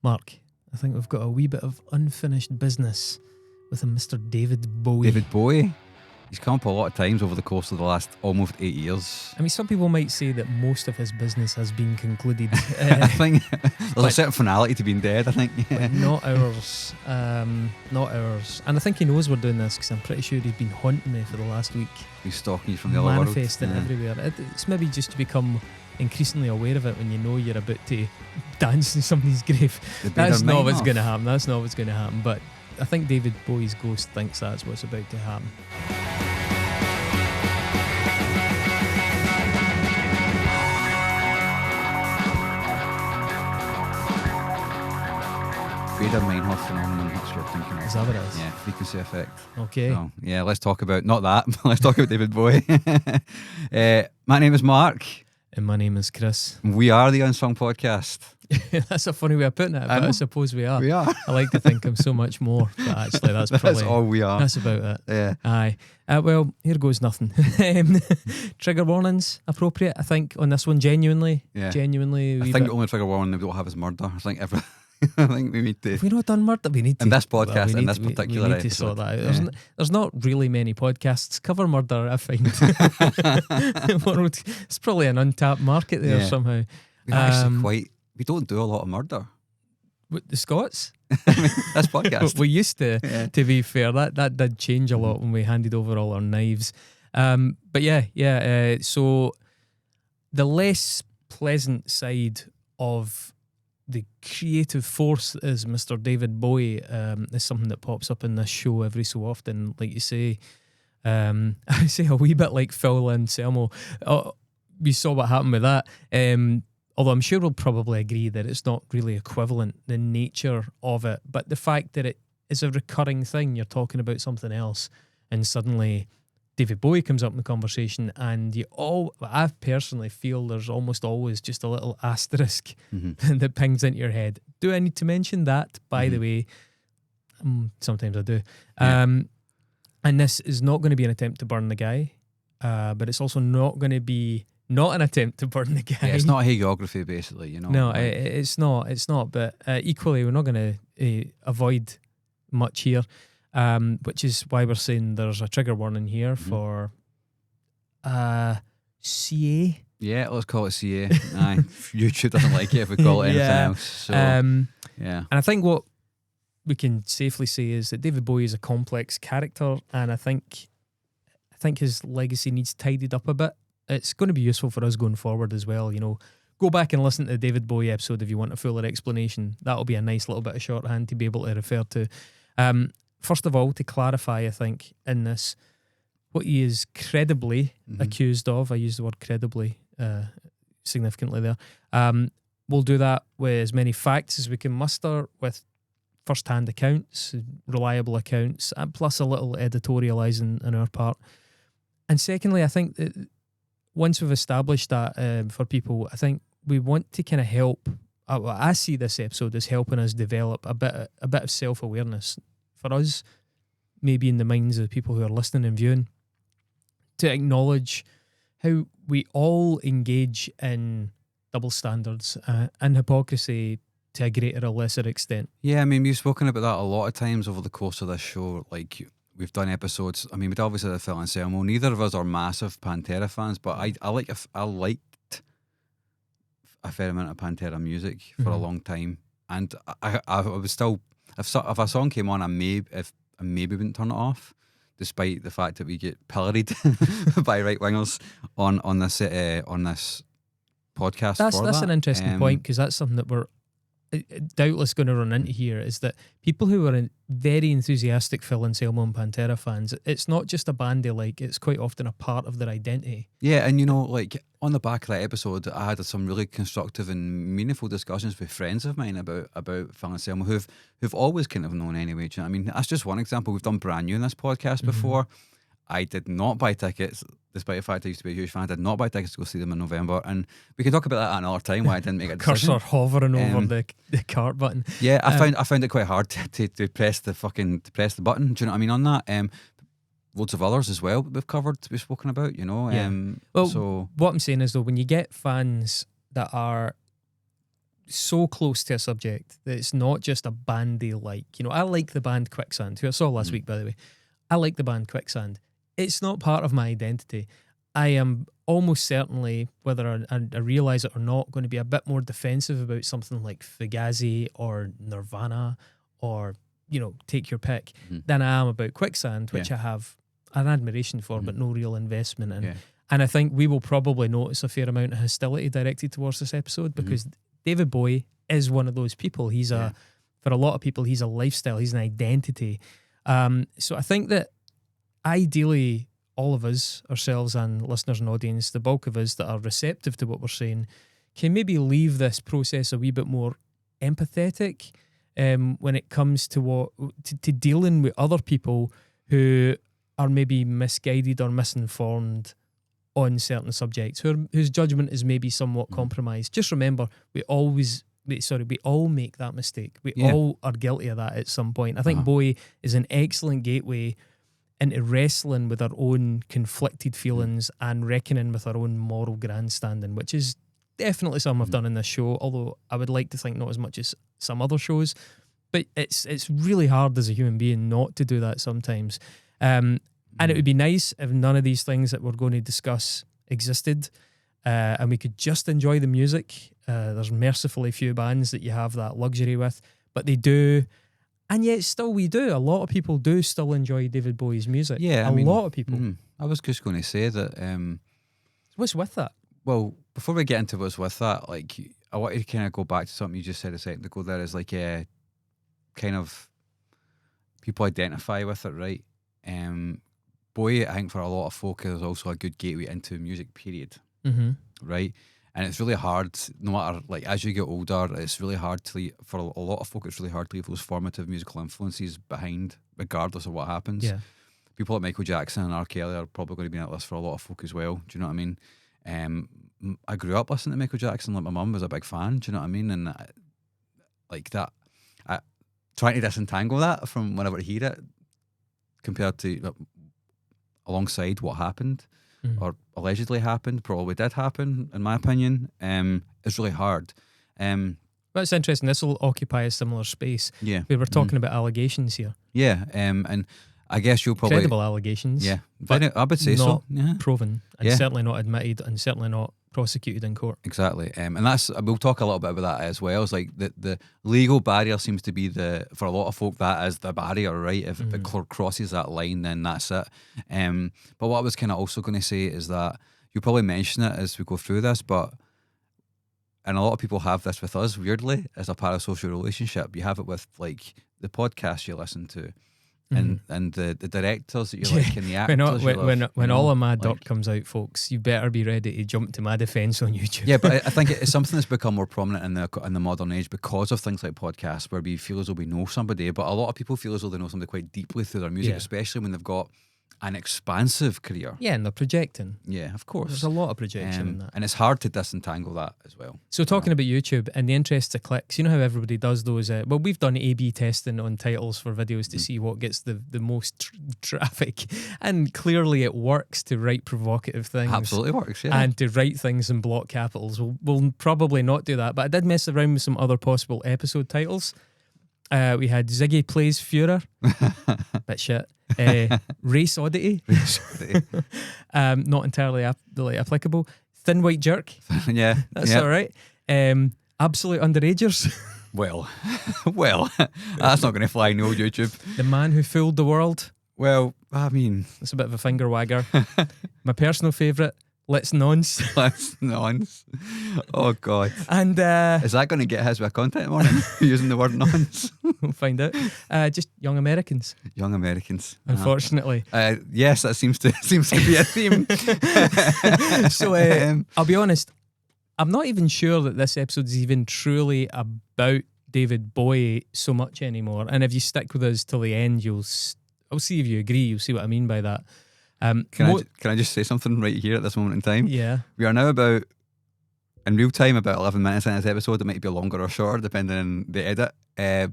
Mark, I think we've got a wee bit of unfinished business with a Mr. David Bowie. David Bowie. He's come up a lot of times over the course of the last almost 8 years. I mean, some people might say that most of his business has been concluded. I think there's a certain finality to being dead, I think. But not ours. Not ours. And I think he knows we're doing this because I'm pretty sure he's been haunting me for the last week. He's stalking you from the other world. Manifesting everywhere. It's maybe just to become increasingly aware of it when you know you're about to dance in somebody's grave. That's not what's going to happen. That's not what's going to happen. But I think David Bowie's ghost thinks that's what's about to happen. Bader-Meinhof phenomenon, that's what I'm thinking of. Is that what it is? Yeah, frequency effect. Okay. So, yeah, let's talk about, not that, but let's talk about David Bowie. My name is Mark. And my name is Chris. We are the Unsung Podcast. That's a funny way of putting it, but I suppose we are. We are. I like to think I'm so much more, but actually that's probably... That's all we are. That's about it. Yeah. Aye. Well, here goes nothing. Trigger warnings appropriate, I think, on this one, genuinely. Yeah. Genuinely. I think the only trigger warning we don't have is murder. I think I think we need to... Have we not done murder? We need to... In this podcast, well, in this particular we need episode. to sort that out. There's not really many podcasts cover murder, I find. It's probably an untapped market there somehow. We're actually we don't do a lot of murder. The Scots? I mean, this podcast. We used to be fair. That did change a lot when we handed over all our knives. But so the less pleasant side of the creative force that is Mr. David Bowie is something that pops up in this show every so often. Like you say, I say a wee bit like Phil Anselmo. We saw what happened with that. Although I'm sure we'll probably agree that it's not really equivalent, the nature of it. But the fact that it is a recurring thing, you're talking about something else, and suddenly David Bowie comes up in the conversation, and I personally feel there's almost always just a little asterisk that pings into your head. Do I need to mention that? By the way, sometimes I do. And this is not going to be an attempt to burn the guy, but it's also not going to be not an attempt to burn the guy. Yeah, it's not hagiography, basically, you know. No, it's not. It's not. But equally, we're not going to avoid much here. Which is why we're saying there's a trigger warning here for CA. Yeah, let's call it CA. Aye, YouTube doesn't like it if we call it anything else. So, and I think what we can safely say is that David Bowie is a complex character, and I think his legacy needs tidied up a bit. It's going to be useful for us going forward as well. You know, go back and listen to the David Bowie episode if you want a fuller explanation. That'll be a nice little bit of shorthand to be able to refer to. First of all, to clarify, I think, in this, what he is credibly accused of, I use the word credibly significantly there, we'll do that with as many facts as we can muster, with first-hand accounts, reliable accounts, and plus a little editorialising on our part. And secondly, I think that once we've established that for people, I think we want to kind of help, I see this episode as helping us develop a bit of self-awareness for us, maybe in the minds of the people who are listening and viewing, to acknowledge how we all engage in double standards and hypocrisy to a greater or lesser extent. Yeah, I mean, we've spoken about that a lot of times over the course of this show. Like, we've done episodes. I mean, we'd obviously had Phil Anselmo. Neither of us are massive Pantera fans, but I liked a fair amount of Pantera music for a long time, and I was still, if a song came on, I maybe wouldn't turn it off, despite the fact that we get pilloried by right wingers on this podcast. That's an interesting point, because that's something that we're doubtless going to run into here, is that people who are very enthusiastic Phil Anselmo and Pantera fans, it's not just a band they like, it's quite often a part of their identity. Yeah, and you know, like on the back of that episode, I had some really constructive and meaningful discussions with friends of mine about Phil Anselmo who've always kind of known anyway. Do you know what I mean? That's just one example. We've done Brand New in this podcast before. I did not buy tickets, despite the fact I used to be a huge fan. I did not buy tickets to go see them in November, and we can talk about that at another time. Why I didn't make a decision. Cursor hovering over the cart button. Yeah, I found it quite hard to press the button. Do you know what I mean on that? Loads of others as well that we've spoken about. You know. So what I'm saying is, though, when you get fans that are so close to a subject that it's not just a band they like. You know, I like the band Quicksand, who I saw last week, by the way. I like the band Quicksand. It's not part of my identity. I am almost certainly, whether I realise it or not, going to be a bit more defensive about something like Fugazi or Nirvana or, you know, take your pick, than I am about Quicksand, which I have an admiration for, but no real investment in. And I think we will probably notice a fair amount of hostility directed towards this episode because David Bowie is one of those people. He's for a lot of people, he's a lifestyle, he's an identity. So I think that ideally, all of us, ourselves and listeners and audience, the bulk of us that are receptive to what we're saying, can maybe leave this process a wee bit more empathetic when it comes to to dealing with other people who are maybe misguided or misinformed on certain subjects, whose judgment is maybe somewhat compromised. Just remember, we all make that mistake. We all are guilty of that at some point. I think Bowie is an excellent gateway into wrestling with our own conflicted feelings and reckoning with our own moral grandstanding, which is definitely something I've done in this show, although I would like to think not as much as some other shows. But it's really hard as a human being not to do that sometimes. And it would be nice if none of these things that we're going to discuss existed and we could just enjoy the music. There's mercifully few bands that you have that luxury with, but they do. And yet still we do. A lot of people do still enjoy David Bowie's music. Yeah, a lot of people. I was just going to say that... what's with that? Well, before we get into what's with that, like, I want you to kind of go back to something you just said a second ago there, is like kind of people identify with it, right? Bowie, I think for a lot of folk, is also a good gateway into music, period. Right? And it's really hard, no matter, like, as you get older, it's really hard to leave, for a lot of folk, it's really hard to leave those formative musical influences behind, regardless of what happens. Yeah. People like Michael Jackson and R. Kelly are probably going to be on that list for a lot of folk as well. Do you know what I mean? I grew up listening to Michael Jackson, like my mum was a big fan, do you know what I mean? And like that, trying to disentangle that from whenever I hear it, compared to alongside what happened, or allegedly happened, probably did happen, in my opinion, is really hard. But it's interesting, this will occupy a similar space. Yeah. We were talking about allegations here. Yeah, and I guess you'll probably... Credible allegations. Yeah, but I would say not so. Yeah. proven, and certainly not admitted, and certainly not prosecuted in court. Exactly. And that's, we'll talk a little bit about that as well. It's like the legal barrier seems to be for a lot of folk, that is the barrier, right? If it crosses that line, then that's it. But what I was kind of also going to say is that you'll probably mention it as we go through this, and a lot of people have this with us, weirdly, as a parasocial relationship. You have it with, like, the podcasts you listen to, and the directors that you like, and the actors when all of Maddox comes out, folks, you better be ready to jump to my defence on YouTube. Yeah, but I think it's something that's become more prominent in the modern age because of things like podcasts, where we feel as though we know somebody, but a lot of people feel as though they know somebody quite deeply through their music, especially when they've got an expansive career. Yeah, and they're projecting. Yeah, of course. There's a lot of projection in that. And it's hard to disentangle that as well. So talking about YouTube, in the interest of clicks, you know how everybody does those, well, we've done A/B testing on titles for videos to see what gets the most traffic, and clearly it works to write provocative things. Absolutely works, yeah. And to write things in block capitals. We'll probably not do that, but I did mess around with some other possible episode titles. We had Ziggy Plays Führer, bit shit. Race Oddity, not entirely applicable. Thin White Jerk, yeah, that's all right. Absolute Underagers. Well, that's not going to fly, no, YouTube. The Man Who Fooled the World. Well, I mean, it's a bit of a finger wagger. My personal favourite, Let's Nonce. Let's Nonce. Oh God. And is that going to get his with content warning using the word nonce? We'll find out. Just Young Americans. Young Americans. Unfortunately. Yes, that seems to be a theme. So I'll be honest, I'm not even sure that this episode is even truly about David Bowie so much anymore. And if you stick with us till the end, I'll see if you agree. You'll see what I mean by that. Can I just say something right here at this moment in time? Yeah. We are now in real time, about 11 minutes in this episode. It might be longer or shorter, depending on the edit.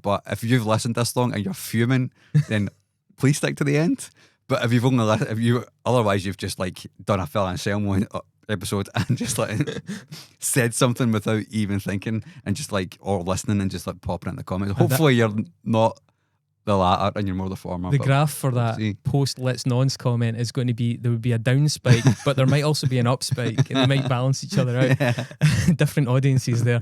But if you've listened this long and you're fuming, then please stick to the end. But if you've otherwise you've just like done a Phil Anselmo episode and just like said something without even thinking and just like, or listening and just like popping it in the comments. Hopefully you're not the latter and you're more the former. The graph for that post Let's Nonce comment is going to be, there would be a down spike, but there might also be an up spike. They might balance each other out. Yeah. Different audiences there.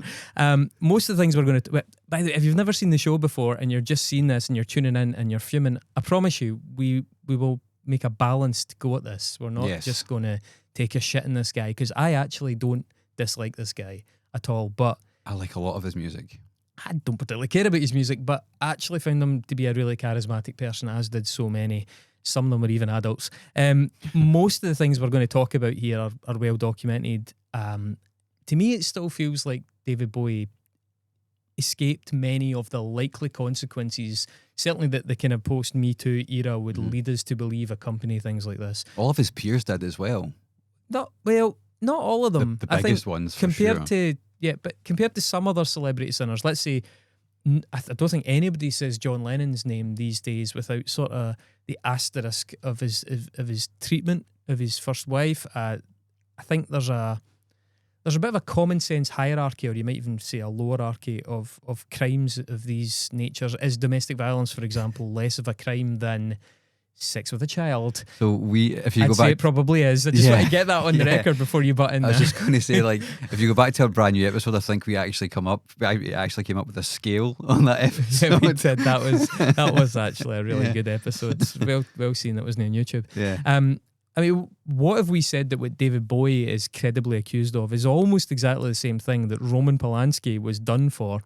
Most of the things we're going to, by the way, if you've never seen the show before and you're just seeing this and you're tuning in and you're fuming, I promise you, we will make a balanced go at this. We're not just going to take a shit in this guy, because I actually don't dislike this guy at all, but I like a lot of his music. I don't particularly care about his music, but I actually found him to be a really charismatic person, as did so many. Some of them were even adults. Most of the things we're going to talk about here are well documented. To me, it still feels like David Bowie escaped many of the likely consequences, certainly that the kind of post-Me Too era would lead us to believe accompany things like this. All of his peers did as well. Not all of them. The biggest ones, for compared sure. But compared to some other celebrity sinners, let's say, I don't think anybody says John Lennon's name these days without sort of the asterisk of his treatment of his first wife. I think there's a bit of a common sense hierarchy, or you might even say a lowerarchy of crimes of these natures. Is domestic violence, for example, less of a crime than sex with a child? So if you I'd go say back, it probably is. I just want to get that on the record before you butt in. I was just going to say, like, if you go back to a brand new episode, I think we actually came up with a scale on that episode. Yeah, we did. That was actually a really good episode. It's well seen. That wasn't on YouTube. Yeah. I mean, what have we said that what David Bowie is credibly accused of is almost exactly the same thing that Roman Polanski was done for,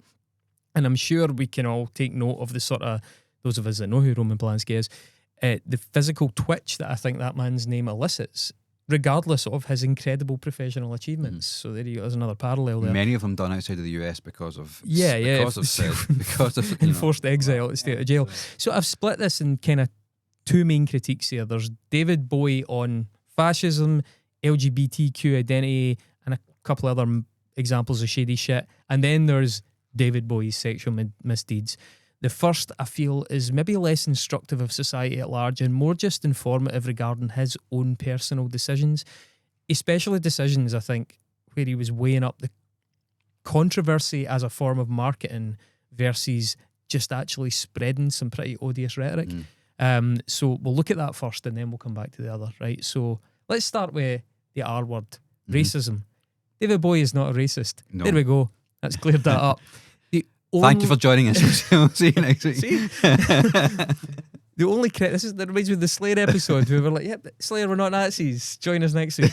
and I'm sure we can all take note of the sort of, those of us that know who Roman Polanski is, the physical twitch that I think that man's name elicits, regardless of his incredible professional achievements. So there you go. There's another parallel there. Many of them done outside of the US because of enforced exile at the state of jail. So I've split this in kind of two main critiques here. There's David Bowie on fascism, LGBTQ identity, and a couple other examples of shady shit. And then there's David Bowie's sexual misdeeds. The first, I feel, is maybe less instructive of society at large and more just informative regarding his own personal decisions, especially decisions, I think, where he was weighing up the controversy as a form of marketing versus just actually spreading some pretty odious rhetoric. So we'll look at that first and then we'll come back to the other, right? So let's start with the R word, racism. David Bowie is not a racist. No. There we go. That's cleared that up. Thank you for joining us. We'll see you next week. The only that reminds me of the Slayer episode. We were like, "Yep, Slayer, we're not Nazis. Join us next week."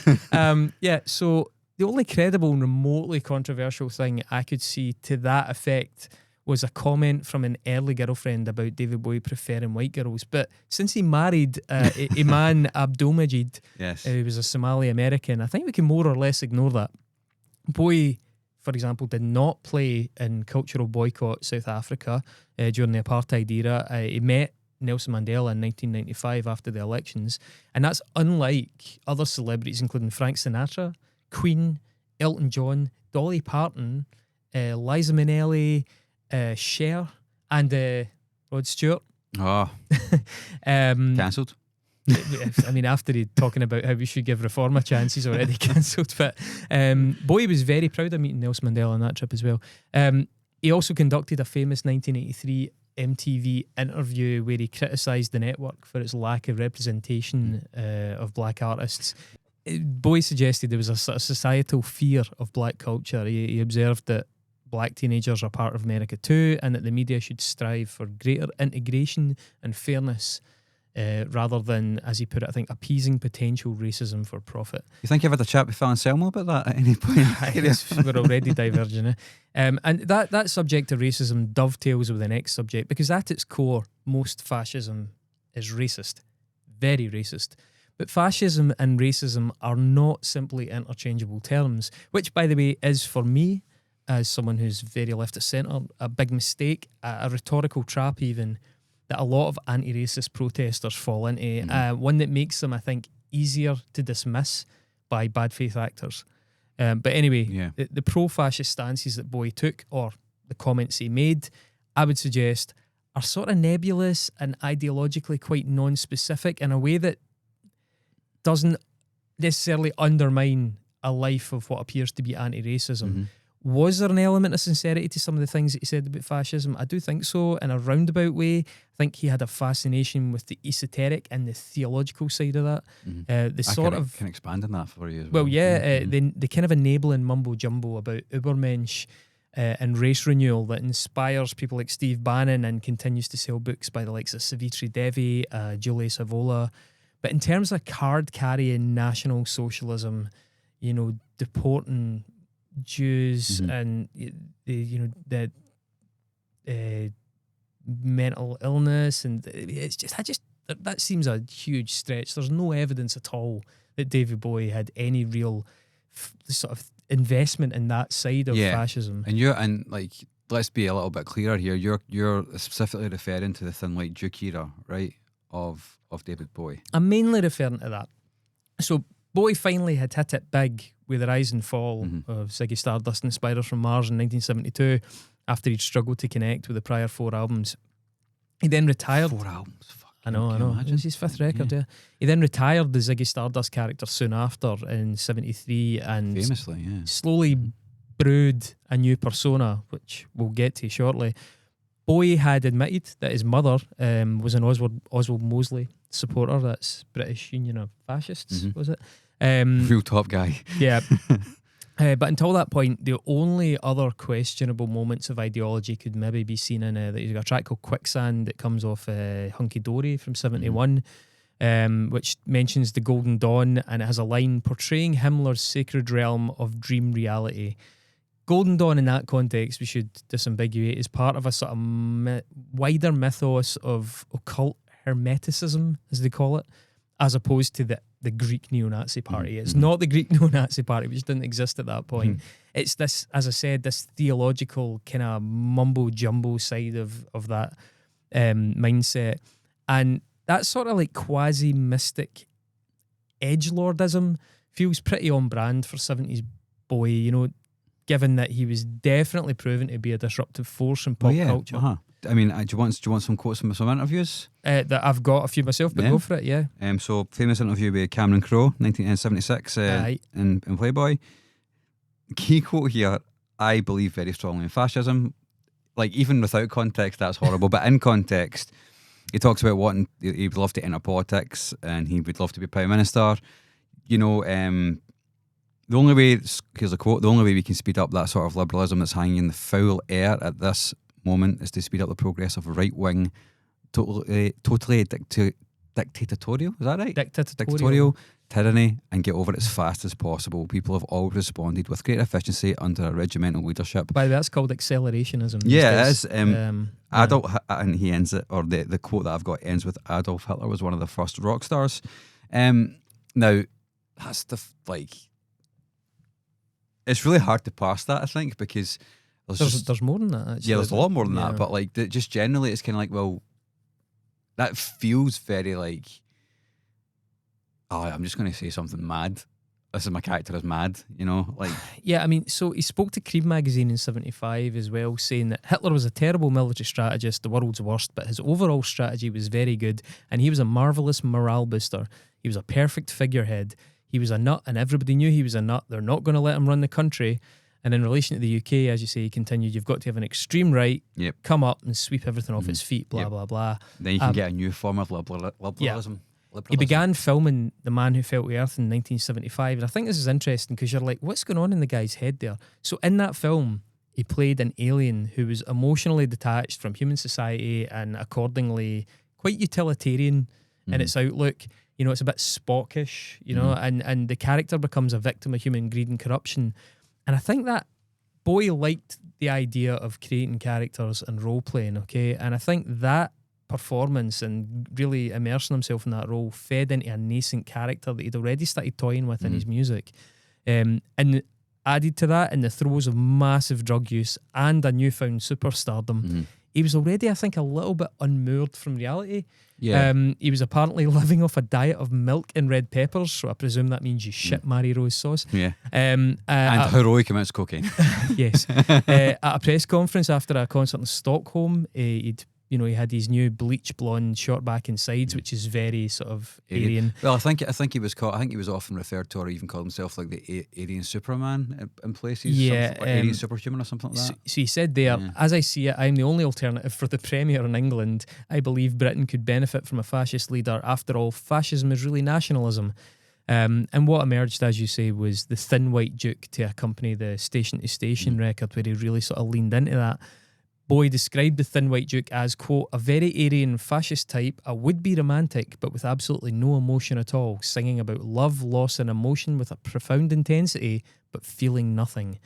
So the only credible and remotely controversial thing I could see to that effect was a comment from an early girlfriend about David Bowie preferring white girls. But since he married Iman Abdulmajid, who was a Somali American, I think we can more or less ignore that. Bowie, for example, did not play in cultural boycott South Africa during the apartheid era. He met Nelson Mandela in 1995 after the elections, and that's unlike other celebrities, including Frank Sinatra, Queen, Elton John, Dolly Parton, Liza Minnelli, Cher, and Rod Stewart. Cancelled. I mean, after he talking about how we should give reform a chance, he's already cancelled. But Bowie was very proud of meeting Nelson Mandela on that trip as well. He also conducted a famous 1983 MTV interview where he criticised the network for its lack of representation of black artists. Bowie suggested there was a sort of societal fear of black culture. He observed that black teenagers are part of America too, and that the media should strive for greater integration and fairness, rather than, as he put it, I think, appeasing potential racism for profit. You think you've had a chat with Anselmo about that at any point? We're already diverging. And that subject of racism dovetails with the next subject, because at its core, most fascism is racist. Very racist. But fascism and racism are not simply interchangeable terms, which, by the way, is, for me, as someone who's very left of centre, a big mistake, a rhetorical trap even, that a lot of anti-racist protesters fall into, one that makes them, I think, easier to dismiss by bad faith actors. But anyway, the pro-fascist stances that Bowie took, or the comments he made, I would suggest are sort of nebulous and ideologically quite non-specific in a way that doesn't necessarily undermine a life of what appears to be anti-racism. Was there an element of sincerity to some of the things that he said about fascism? I do think so, in a roundabout way. I think he had a fascination with the esoteric and the theological side of that. Can expand on that for you as well. The kind of enabling mumbo jumbo about Übermensch and race renewal that inspires people like Steve Bannon and continues to sell books by the likes of Savitri Devi, Julie Savola. But in terms of card carrying national socialism, you know, deporting Jews and the mental illness, and it's just that seems a huge stretch. There's no evidence at all that David Bowie had any real sort of investment in that side of fascism. And let's be a little bit clearer here. You're specifically referring to the Thin White Duke era, right? Of David Bowie. I'm mainly referring to that. So Bowie finally had hit it big with the rise and fall of Ziggy Stardust and Spiders from Mars in 1972, after he'd struggled to connect with the prior 4 albums. He then retired. 4 albums. I know. It was his 5th record, yeah. He then retired the Ziggy Stardust character soon after in 73 and famously, slowly brewed a new persona, which we'll get to shortly. Bowie had admitted that his mother was an Oswald Mosley supporter. That's British Union of Fascists, was it? Real top guy. Yeah. But until that point, the only other questionable moments of ideology could maybe be seen in there's a track called Quicksand that comes off Hunky Dory from 71, which mentions the Golden Dawn, and it has a line portraying Himmler's sacred realm of dream reality. Golden Dawn in that context, we should disambiguate, is part of a sort of wider mythos of occult hermeticism, as they call it, as opposed to the Greek neo-Nazi party. It's not the Greek neo-Nazi party, which didn't exist at that point. It's this, as I said, this theological kind of mumbo-jumbo side of that mindset. And that sort of like quasi-mystic edgelordism feels pretty on brand for 70s Bowie, you know, given that he was definitely proven to be a disruptive force in pop culture. I mean, do you want some quotes from some interviews? That I've got a few myself, but go for it, yeah. So, famous interview with Cameron Crowe, 1976, in Playboy. Key quote here: "I believe very strongly in fascism." Like, even without context, that's horrible. But in context, he talks about wanting, he would love to enter politics and he would love to be Prime Minister. You know, the only way, here's a quote, the only way we can speed up that sort of liberalism that's hanging in the foul air at this moment is to speed up the progress of right-wing, totally dictatorial, is that right? Dictatorial tyranny, and get over it as fast as possible. People have always responded with great efficiency under a regimental leadership. By the way, that's called accelerationism. Yeah, it is. And he ends it, or the quote that I've got ends with, Adolf Hitler was one of the first rock stars. Now, that's it's really hard to parse that, I think, because there's more than that, actually. Yeah, there's a lot more than that, but like just generally it's kind of like, well, that feels very like, oh, I'm just going to say something mad. This is my character is mad, you know? Like, yeah, I mean, so he spoke to Creed magazine in 75 as well, saying that Hitler was a terrible military strategist, the world's worst, but his overall strategy was very good, and he was a marvellous morale booster. He was a perfect figurehead. He was a nut, and everybody knew he was a nut. They're not going to let him run the country. And in relation to the UK, as you say, he continued, you've got to have an extreme right, come up and sweep everything off its feet, blah, blah, blah. Then you can get a new form of liberalism. He began filming The Man Who Fell to Earth in 1975, and I think this is interesting because you're like, what's going on in the guy's head there? So in that film, he played an alien who was emotionally detached from human society and accordingly quite utilitarian in its outlook. You know, it's a bit Spockish, you know, and the character becomes a victim of human greed and corruption. And I think that Bowie liked the idea of creating characters and role-playing, okay? And I think that performance and really immersing himself in that role fed into a nascent character that he'd already started toying with in his music. And added to that, in the throes of massive drug use and a newfound superstardom, he was already, I think, a little bit unmoored from reality. Yeah. He was apparently living off a diet of milk and red peppers, so I presume that means you shit Mary Rose sauce. Yeah. And heroic amounts of cocaine. Yes. At a press conference after a concert in Stockholm, he'd You know, he had these new bleach blonde short back and sides, which is very sort of Aryan. Well, I think he was called. I think he was often referred to, or even called himself like the Aryan Superman in places. Yeah, or Aryan superhuman or something like that. So he said there, as I see it, I'm the only alternative for the Premier in England. I believe Britain could benefit from a fascist leader. After all, fascism is really nationalism. And what emerged, as you say, was the Thin White Duke to accompany the Station to Station record, where he really sort of leaned into that. Bowie described the Thin White Duke as, quote, a very Aryan fascist type, a would-be romantic, but with absolutely no emotion at all, singing about love, loss and emotion with a profound intensity, but feeling nothing.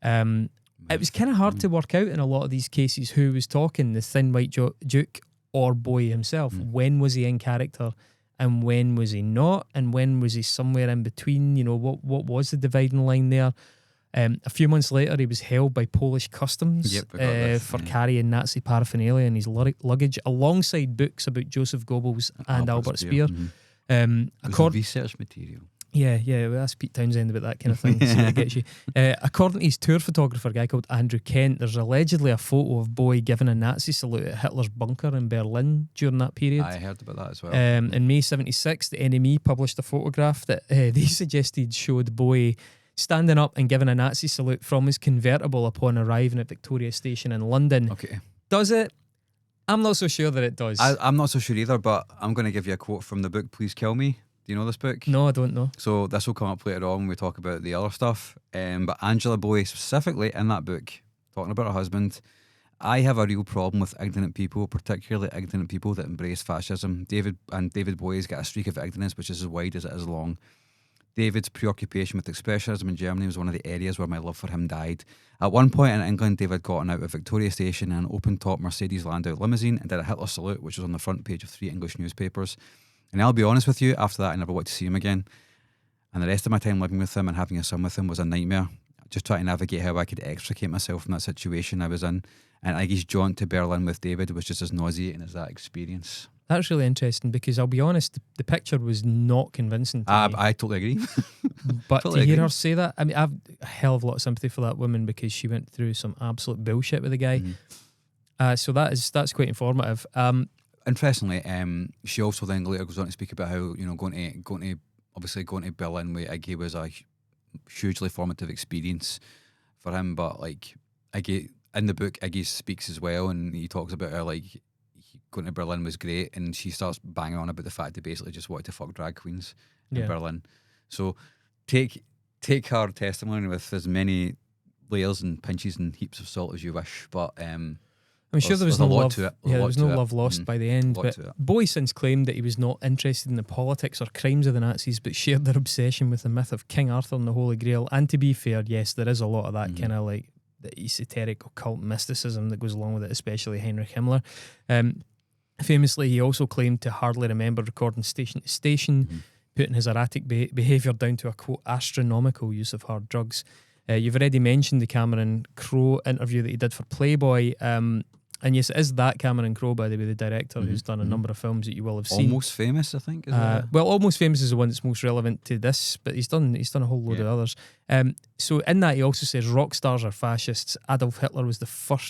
It was kind of hard to work out in a lot of these cases who was talking, the Thin White Duke or Bowie himself. When was he in character and when was he not? And when was he somewhere in between? You know, what was the dividing line there? A few months later, he was held by Polish customs for carrying Nazi paraphernalia in his luggage, alongside books about Joseph Goebbels and Albert Speer. Research material. Yeah, well, that's Pete Townsend about that kind of thing. See what it gets you. According to his tour photographer, a guy called Andrew Kent, there's allegedly a photo of Bowie giving a Nazi salute at Hitler's bunker in Berlin during that period. I heard about that as well. In May 1976, the NME published a photograph that they suggested showed Bowie standing up and giving a Nazi salute from his convertible upon arriving at Victoria Station in London. Okay. Does it? I'm not so sure that it does. I'm not so sure either, but I'm going to give you a quote from the book Please Kill Me. Do you know this book? No, I don't know. So this will come up later on when we talk about the other stuff. But Angela Bowie specifically in that book, talking about her husband, I have a real problem with ignorant people, particularly ignorant people that embrace fascism. David Bowie's got a streak of ignorance which is as wide as it is long. David's preoccupation with expressionism in Germany was one of the areas where my love for him died. At one point in England, David got out of Victoria Station in an open-top Mercedes Landau limousine and did a Hitler salute, which was on the front page of 3 English newspapers. And I'll be honest with you, after that I never wanted to see him again. And the rest of my time living with him and having a son with him was a nightmare. Just trying to navigate how I could extricate myself from that situation I was in. And Iggy's jaunt to Berlin with David was just as nauseating as that experience. That's really interesting because I'll be honest, the picture was not convincing to me. I totally agree. But totally to hear her say that, I mean, I've a hell of a lot of sympathy for that woman because she went through some absolute bullshit with the guy. So that's quite informative. Interestingly, she also then later goes on to speak about how, you know, going to Berlin with Iggy was a hugely formative experience for him. But like Iggy in the book, Iggy speaks as well, and he talks about how like going to Berlin was great, and she starts banging on about the fact they basically just wanted to fuck drag queens in Berlin. So take her testimony with as many layers and pinches and heaps of salt as you wish, but I'm sure there was no love. To it. Yeah, there was no love lost by the end. But Bowie since claimed that he was not interested in the politics or crimes of the Nazis, but shared their obsession with the myth of King Arthur and the Holy Grail. And to be fair, yes, there is a lot of that kind of like the esoteric occult mysticism that goes along with it, especially Heinrich Himmler. Famously, he also claimed to hardly remember recording Station to Station, putting his erratic behaviour down to a, quote, astronomical use of hard drugs. You've already mentioned the Cameron Crowe interview that he did for Playboy. And yes, it is that Cameron Crowe, by the way, the director, who's done a number of films that you will have seen. Almost Famous, I think. Well, Almost Famous is the one that's most relevant to this, but he's done a whole load of others. So in that, he also says rock stars are fascists. Adolf Hitler was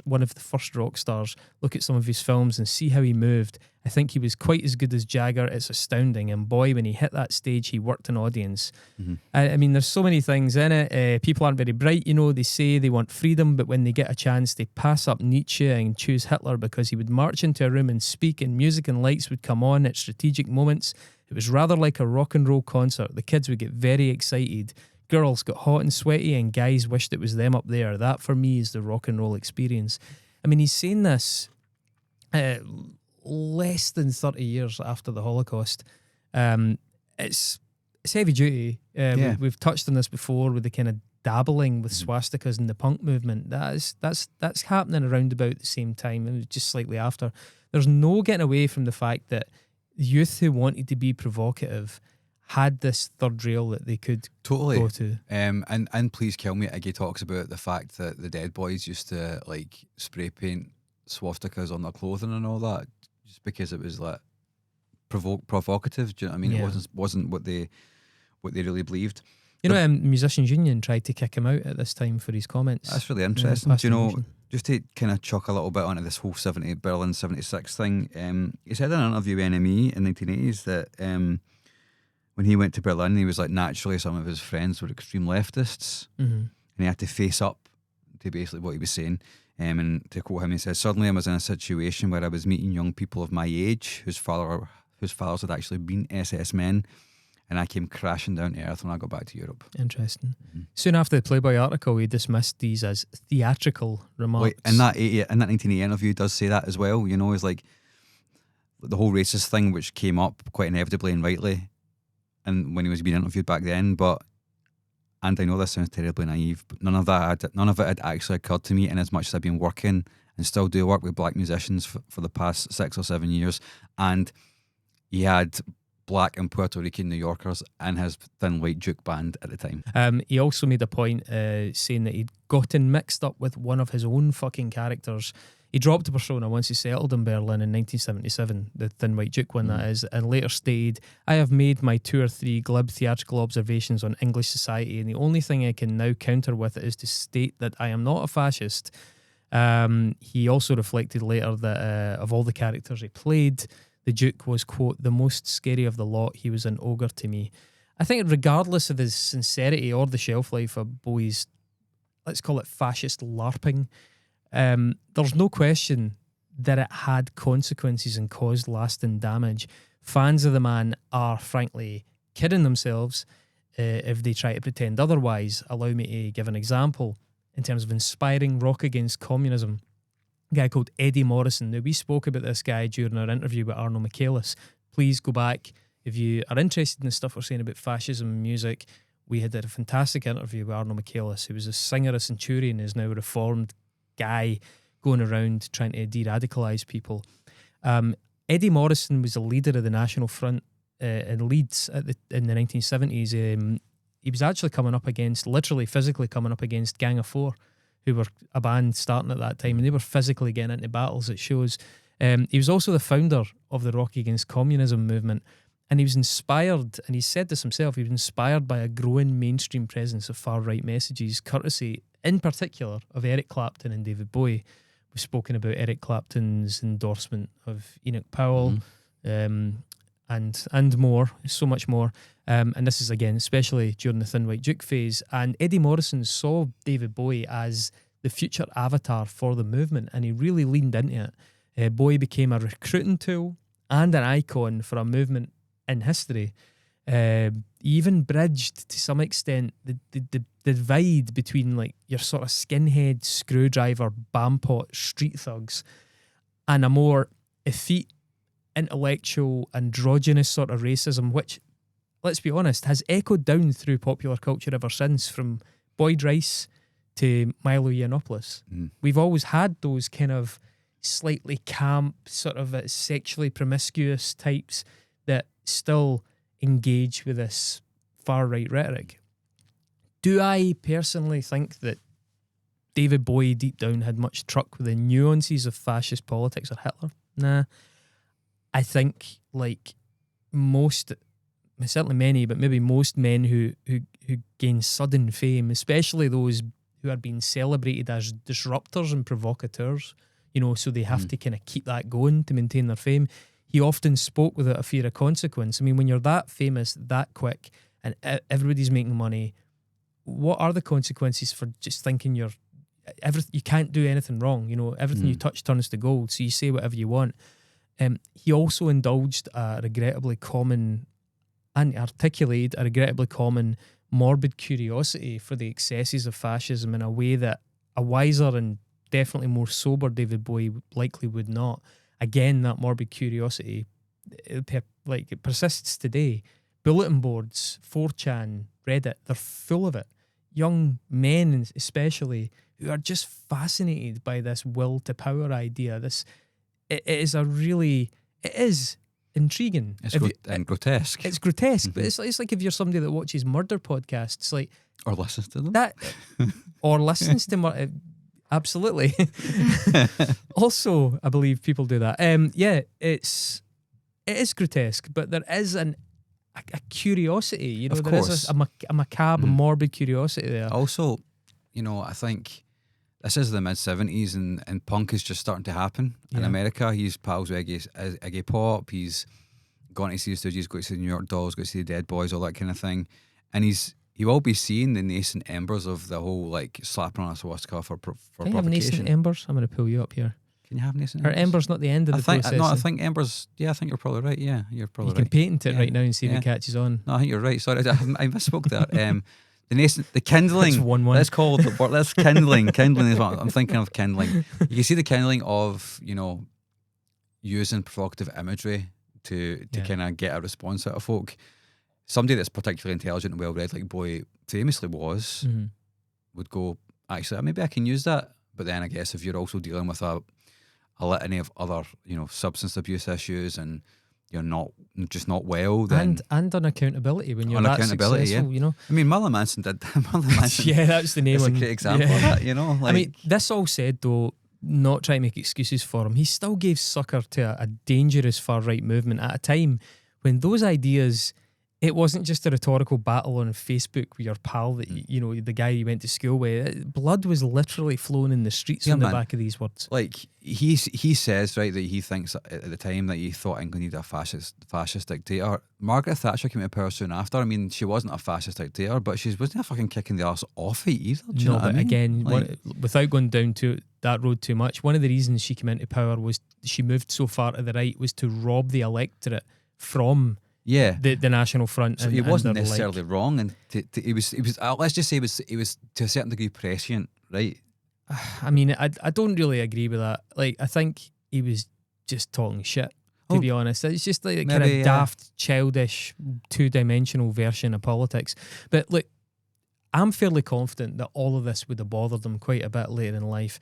one of the first rock stars. Look at some of his films and see how he moved. I think he was quite as good as Jagger. It's astounding. And boy, when he hit that stage, he worked an audience. I mean, there's so many things in it. People aren't very bright, you know. They say they want freedom, but when they get a chance, they pass up Nietzsche and choose Hitler because he would march into a room and speak, and music and lights would come on at strategic moments. It was rather like a rock and roll concert. The kids would get very excited. Girls got hot and sweaty, and guys wished it was them up there. That, for me, is the rock and roll experience. I mean, he's saying this less than 30 years after the Holocaust. It's heavy duty. We've touched on this before with the kind of dabbling with swastikas in the punk movement. That's happening around about the same time, and just slightly after. There's no getting away from the fact that youth who wanted to be provocative had this third rail that they could go to. And Please Kill Me, Iggy talks about the fact that the Dead Boys used to like spray paint swastikas on their clothing and all that, just because it was like provocative. Do you know what I mean? It wasn't what they really believed. You know, Musicians Union tried to kick him out at this time for his comments. That's really interesting. Do you know, Fascination. just to kind of chuck a little bit onto this whole Berlin 76 thing, he said in an interview with NME in the 1980s that when he went to Berlin, he was like, naturally some of his friends were extreme leftists, and he had to face up to basically what he was saying. And to quote him, he says, "Suddenly I was in a situation where I was meeting young people of my age whose fathers had actually been SS men, and I came crashing down to earth when I got back to Europe." Interesting. Soon after the Playboy article, he dismissed these as theatrical remarks. In that 1980 interview, he does say that as well. You know, it's like the whole racist thing, which came up quite inevitably and rightly, and when he was being interviewed back then. But, and I know this sounds terribly naive, but none of it had actually occurred to me. In as much as I've been working and still do work with black musicians for the past 6 or 7 years, and he had black and Puerto Rican New Yorkers in his Thin White Duke band at the time. He also made a point saying that he'd gotten mixed up with one of his own fucking characters. He dropped the persona once he settled in Berlin in 1977, the Thin White Duke one, that is, and later stated, "I have made my 2 or 3 glib theatrical observations on English society, and the only thing I can now counter with is to state that I am not a fascist." He also reflected later that of all the characters he played, the Duke was, quote, "the most scary of the lot. He was an ogre to me." I think regardless of his sincerity or the shelf life of Bowie's, let's call it fascist LARPing, there's no question that it had consequences and caused lasting damage. Fans of the man are frankly kidding themselves if they try to pretend otherwise. Allow me to give an example in terms of inspiring rock against communism. A guy called Eddie Morrison. Now, we spoke about this guy during our interview with Arno Michaelis. Please go back if you are interested in the stuff we're saying about fascism and music. We had a fantastic interview with Arno Michaelis, who was a singer of Centurion, is now a reformed guy going around trying to de-radicalise people. Eddie Morrison was a leader of the National Front in Leeds in the 1970s. He was actually literally physically coming up against Gang of Four, who were a band starting at that time, and they were physically getting into battles at shows. He was also the founder of the Rock Against Communism movement, and he was inspired, and he said this himself, he was inspired by a growing mainstream presence of far-right messages, courtesy, in particular, of Eric Clapton and David Bowie. We've spoken about Eric Clapton's endorsement of Enoch Powell, and more, so much more. And this is, again, especially during the Thin White Duke phase. And Eddie Morrison saw David Bowie as the future avatar for the movement, and he really leaned into it. Bowie became a recruiting tool and an icon for a movement in history. He even bridged, to some extent, the divide between like your sort of skinhead, screwdriver, bampot, street thugs and a more effete, intellectual, androgynous sort of racism, which, let's be honest, has echoed down through popular culture ever since, from Boyd Rice to Milo Yiannopoulos. We've always had those kind of slightly camp, sort of sexually promiscuous types that still engage with this far-right rhetoric. Do I personally think that David Bowie deep down had much truck with the nuances of fascist politics or Hitler? Nah. I think, like most, certainly many, but maybe most men who gain sudden fame, especially those who are being celebrated as disruptors and provocateurs, so they have to kind of keep that going to maintain their fame. He often spoke without a fear of consequence. I mean, when you're that famous, that quick, and everybody's making money, what are the consequences for just thinking you can't do anything wrong? Everything you touch turns to gold, so you say whatever you want. He also indulged a regrettably common, and articulated a regrettably common morbid curiosity for the excesses of fascism in a way that a wiser and definitely more sober David Bowie likely would not. Again, that morbid curiosity, it persists today. Bulletin boards, 4chan, Reddit, they're full of it. Young men especially, who are just fascinated by this will to power idea. It is intriguing. And grotesque. It's grotesque, but it's like if you're somebody that watches murder podcasts, like, or listens to them. Or listens to murder. Absolutely. Also, I believe people do that. It is grotesque, but there is an a curiosity. You know, Of there is course. a macabre, morbid curiosity there. Also, you know, I think this is the mid-70s and punk is just starting to happen in America. He's pals with Iggy Pop. He's gone to see the Stooges, go to see the New York Dolls, go to see the Dead Boys, all that kind of thing. And he will be seeing the nascent embers of the whole like slapping on a swastika for Can you provocation. have nascent embers? I'm going to pull you up here. Can you have nascent Are embers? embers not the end of the process? No, I think embers. Yeah, I think you're probably right. Yeah, you're probably you can right. patent it Yeah, right now and see if it catches on. No, I think you're right. Sorry, I misspoke there. The kindling. That's 1-1. Let's call it the word. That's kindling. Kindling is what I'm thinking of. Kindling. You can see the kindling of, you know, using provocative imagery to kind of get a response out of folk. Somebody that's particularly intelligent and well read, like Bowie famously was, would go, actually, maybe I can use that. But then I guess if you're also dealing with a litany of other, you know, substance abuse issues and you're not well, then and unaccountability when you're that successful, you know. I mean, Marilyn Manson did. Marilyn Manson, yeah, that's the name. It's a great example of that, you know. Like, I mean, this all said though, not trying to make excuses for him, he still gave succor to a dangerous far right movement at a time when those ideas. It wasn't just a rhetorical battle on Facebook with your pal that you know, the guy you went to school with. Blood was literally flowing in the streets on the back of these words. Like he says, right, that he thinks at the time that he thought England needed a fascist dictator. Margaret Thatcher came to power soon after. I mean, she wasn't a fascist dictator, but she wasn't a fucking kicking the arse off it either. Do you know what I mean? Again, without going down to that road too much, one of the reasons she came into power was she moved so far to the right was to rob the electorate from the National Front. So he wasn't necessarily wrong, and he was. Let's just say he was to a certain degree prescient, right? I mean, I don't really agree with that. Like, I think he was just talking shit. To be honest, it's just like a kind of daft, childish, two-dimensional version of politics. But look, I'm fairly confident that all of this would have bothered him quite a bit later in life.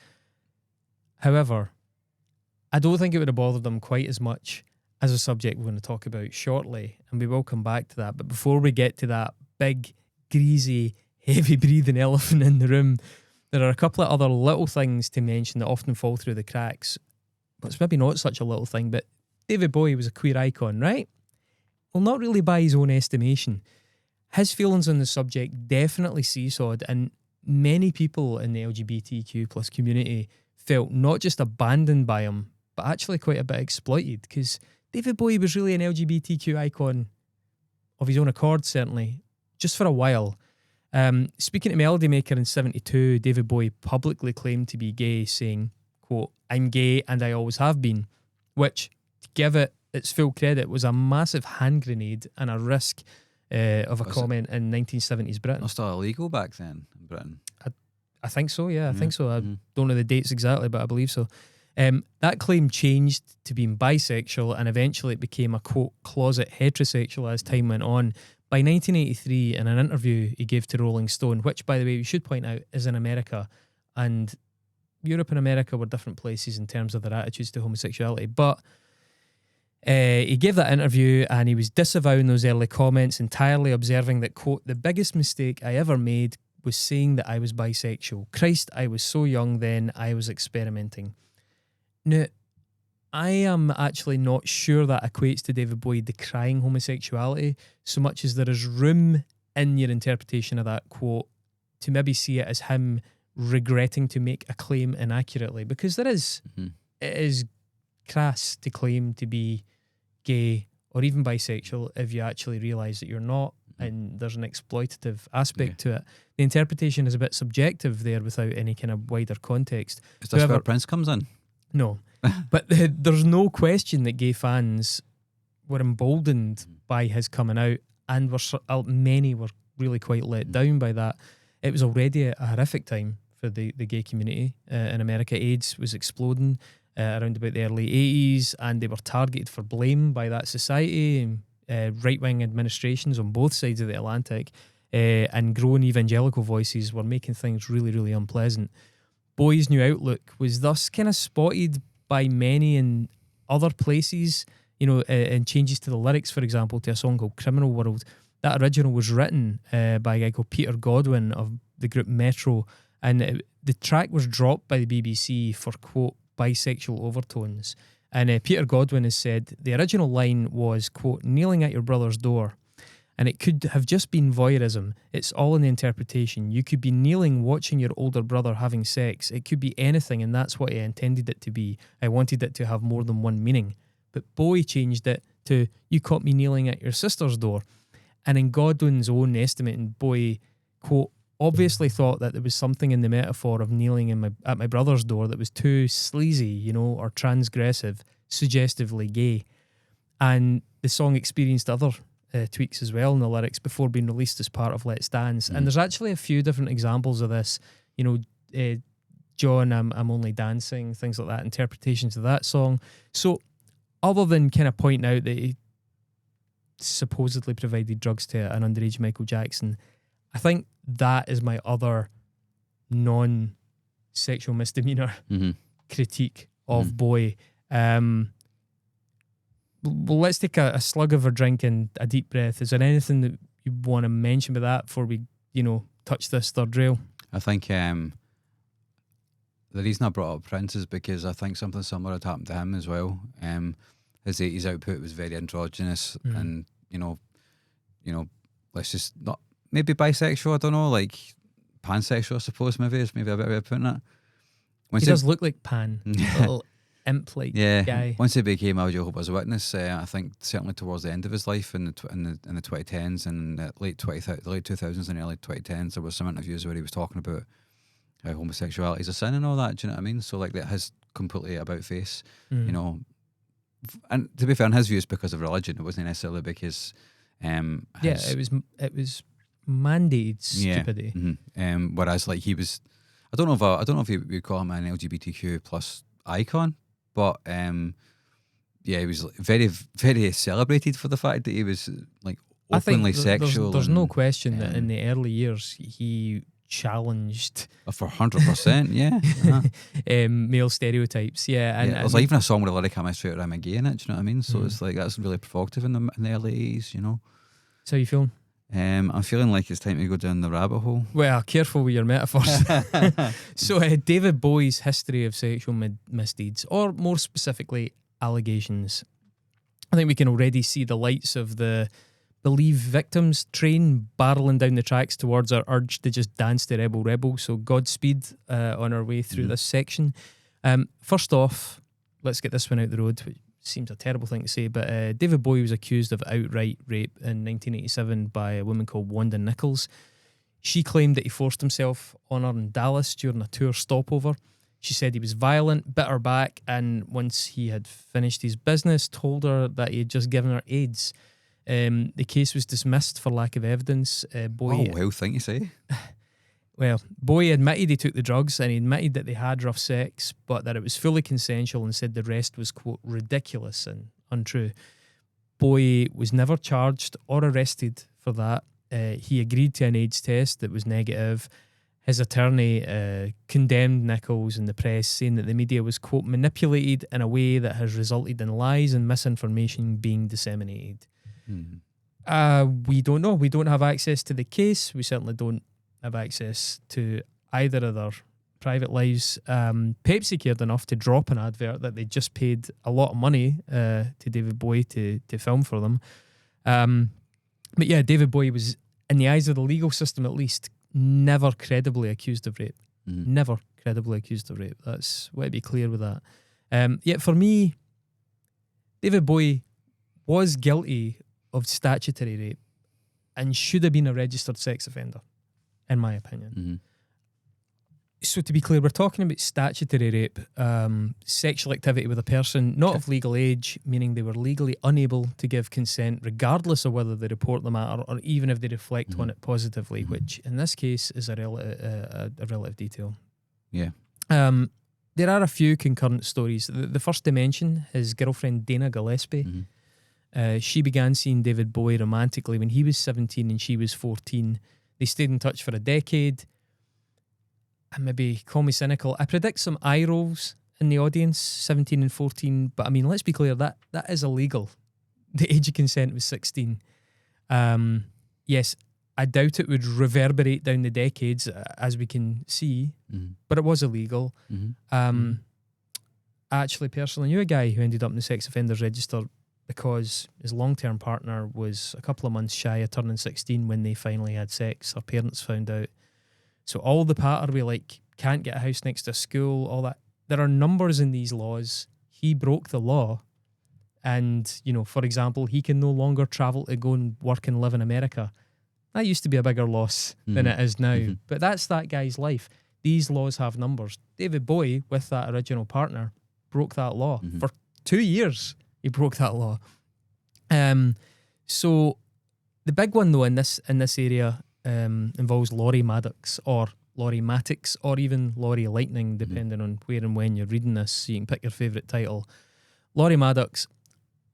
However, I don't think it would have bothered him quite as much as a subject we're going to talk about shortly, and we will come back to that. But before we get to that big, greasy, heavy-breathing elephant in the room, there are a couple of other little things to mention that often fall through the cracks. But it's maybe not such a little thing, but David Bowie was a queer icon, right? Well, not really by his own estimation. His feelings on the subject definitely seesawed, and many people in the LGBTQ plus community felt not just abandoned by him, but actually quite a bit exploited, because David Bowie was really an LGBTQ icon of his own accord, certainly, just for a while. Speaking to Melody Maker in 1972, David Bowie publicly claimed to be gay, saying, quote, "I'm gay and I always have been," which, to give it its full credit, was a massive hand grenade and a risk of a comment in 1970s Britain. Was still illegal back then in Britain? I think so, yeah, I think so. I don't know the dates exactly, but I believe so. That claim changed to being bisexual, and eventually it became a, quote, closet heterosexual as time went on. By 1983, in an interview he gave to Rolling Stone, which, by the way, we should point out is in America, and Europe and America were different places in terms of their attitudes to homosexuality, but he gave that interview and he was disavowing those early comments, entirely observing that, quote, "The biggest mistake I ever made was saying that I was bisexual. Christ, I was so young then, I was experimenting." Now, I am actually not sure that equates to David Bowie decrying homosexuality so much as there is room in your interpretation of that quote to maybe see it as him regretting to make a claim inaccurately, because there is, it is crass to claim to be gay or even bisexual if you actually realise that you're not, and there's an exploitative aspect to it. The interpretation is a bit subjective there without any kind of wider context. Is this where Prince comes in? No, but there's no question that gay fans were emboldened by his coming out, and many were really quite let down by that. It was already a horrific time for the gay community in America. AIDS was exploding around about the early 80s, and they were targeted for blame by that society, right-wing administrations on both sides of the Atlantic, and growing evangelical voices were making things really, really unpleasant. Bowie's new outlook was thus kind of spotted by many in other places, you know, and changes to the lyrics, for example, to a song called Criminal World. That original was written by a guy called Peter Godwin of the group Metro, and the track was dropped by the BBC for, quote, bisexual overtones. And Peter Godwin has said the original line was, quote, "Kneeling at your brother's door." And it could have just been voyeurism. It's all in the interpretation. You could be kneeling watching your older brother having sex. It could be anything, and that's what I intended it to be. I wanted it to have more than one meaning. But Bowie changed it to, you caught me kneeling at your sister's door. And in Godwin's own estimate, Bowie, quote, obviously thought that there was something in the metaphor of kneeling at my brother's door that was too sleazy, or transgressive, suggestively gay. And the song experienced other tweaks as well in the lyrics before being released as part of Let's Dance. And there's actually a few different examples of this, John, I'm Only Dancing, things like that, interpretations of that song. So other than kind of pointing out that he supposedly provided drugs to an underage Michael Jackson, I think that is my other non-sexual misdemeanor critique of Bowie. Well, let's take a slug of a drink and a deep breath. Is there anything that you want to mention about that before we, touch this third rail? I think the reason I brought up Prince is because I think something similar had happened to him as well. His 80s output was very androgynous and, let's just not, maybe bisexual, I don't know, like pansexual, I suppose, maybe is maybe a better way of putting it. He does look like Pan, little imp-like guy. Once he became a Jehovah's Witness, I think certainly towards the end of his life in the 2010s and the late 2000s and early 2010s, there was some interviews where he was talking about how homosexuality is a sin and all that. Do you know what I mean? So like that has completely about face, And to be fair, in his views, because of religion, it wasn't necessarily because it was mandated stupidity. Whereas like he was, I don't know if you would call him an LGBTQ plus icon, but he was very, very celebrated for the fact that he was like openly sexual. There's no question that in the early years he challenged for 100%, male stereotypes. And there's like even a song with a lyric, "Am I straight or am I gay?" in it. Do you know what I mean? So it's like that's really provocative in the early 80s. So you feeling? I'm feeling like it's time to go down the rabbit hole. Well, careful with your metaphors. So David Bowie's history of sexual misdeeds, or more specifically, allegations. I think we can already see the lights of the Believe victims train barreling down the tracks towards our urge to just dance to Rebel Rebel. So Godspeed on our way through this section. First off, let's get this one out the road, which seems a terrible thing to say, but David Bowie was accused of outright rape in 1987 by a woman called Wanda Nichols. She claimed that he forced himself on her in Dallas during a tour stopover. She said he was violent, bit her back, and once he had finished his business, told her that he had just given her AIDS. The case was dismissed for lack of evidence. Bowie, wild thing to say. Well, Bowie admitted he took the drugs and he admitted that they had rough sex, but that it was fully consensual, and said the rest was, quote, ridiculous and untrue. Bowie was never charged or arrested for that. He agreed to an AIDS test that was negative. His attorney condemned Nichols in the press, saying that the media was, quote, manipulated in a way that has resulted in lies and misinformation being disseminated. We don't know. We don't have access to the case. We certainly don't have access to either of their private lives. Pepsi cared enough to drop an advert that they just paid a lot of money to David Bowie to film for them. But yeah, David Bowie was, in the eyes of the legal system at least, never credibly accused of rape. Never credibly accused of rape. That's why to be clear with that. Yet for me, David Bowie was guilty of statutory rape and should have been a registered sex offender, in my opinion. So to be clear, we're talking about statutory rape, sexual activity with a person not of legal age, meaning they were legally unable to give consent regardless of whether they report the matter or even if they reflect on it positively, which in this case is a relative detail. There are a few concurrent stories. The first to mention, his girlfriend Dana Gillespie. She began seeing David Bowie romantically when he was 17 and she was 14. They stayed in touch for a decade. And maybe call me cynical, I predict some eye rolls in the audience, 17 and 14. But I mean, let's be clear, that is illegal. The age of consent was 16. Yes, I doubt it would reverberate down the decades, as we can see, but it was illegal. I actually personally knew a guy who ended up in the sex offenders register because his long-term partner was a couple of months shy of turning 16 when they finally had sex. Her parents found out. So all the patter we like, can't get a house next to a school, all that. There are numbers in these laws. He broke the law. And, you know, for example, he can no longer travel to go and work and live in America. That used to be a bigger loss than it is now. But that's that guy's life. These laws have numbers. David Bowie, with that original partner, broke that law. For 2 years, he broke that law. So the big one, though, in this area involves Laurie Maddox, or Laurie Maddox, or even Laurie Lightning, depending on where and when you're reading this. So you can pick your favourite title. Laurie Maddox.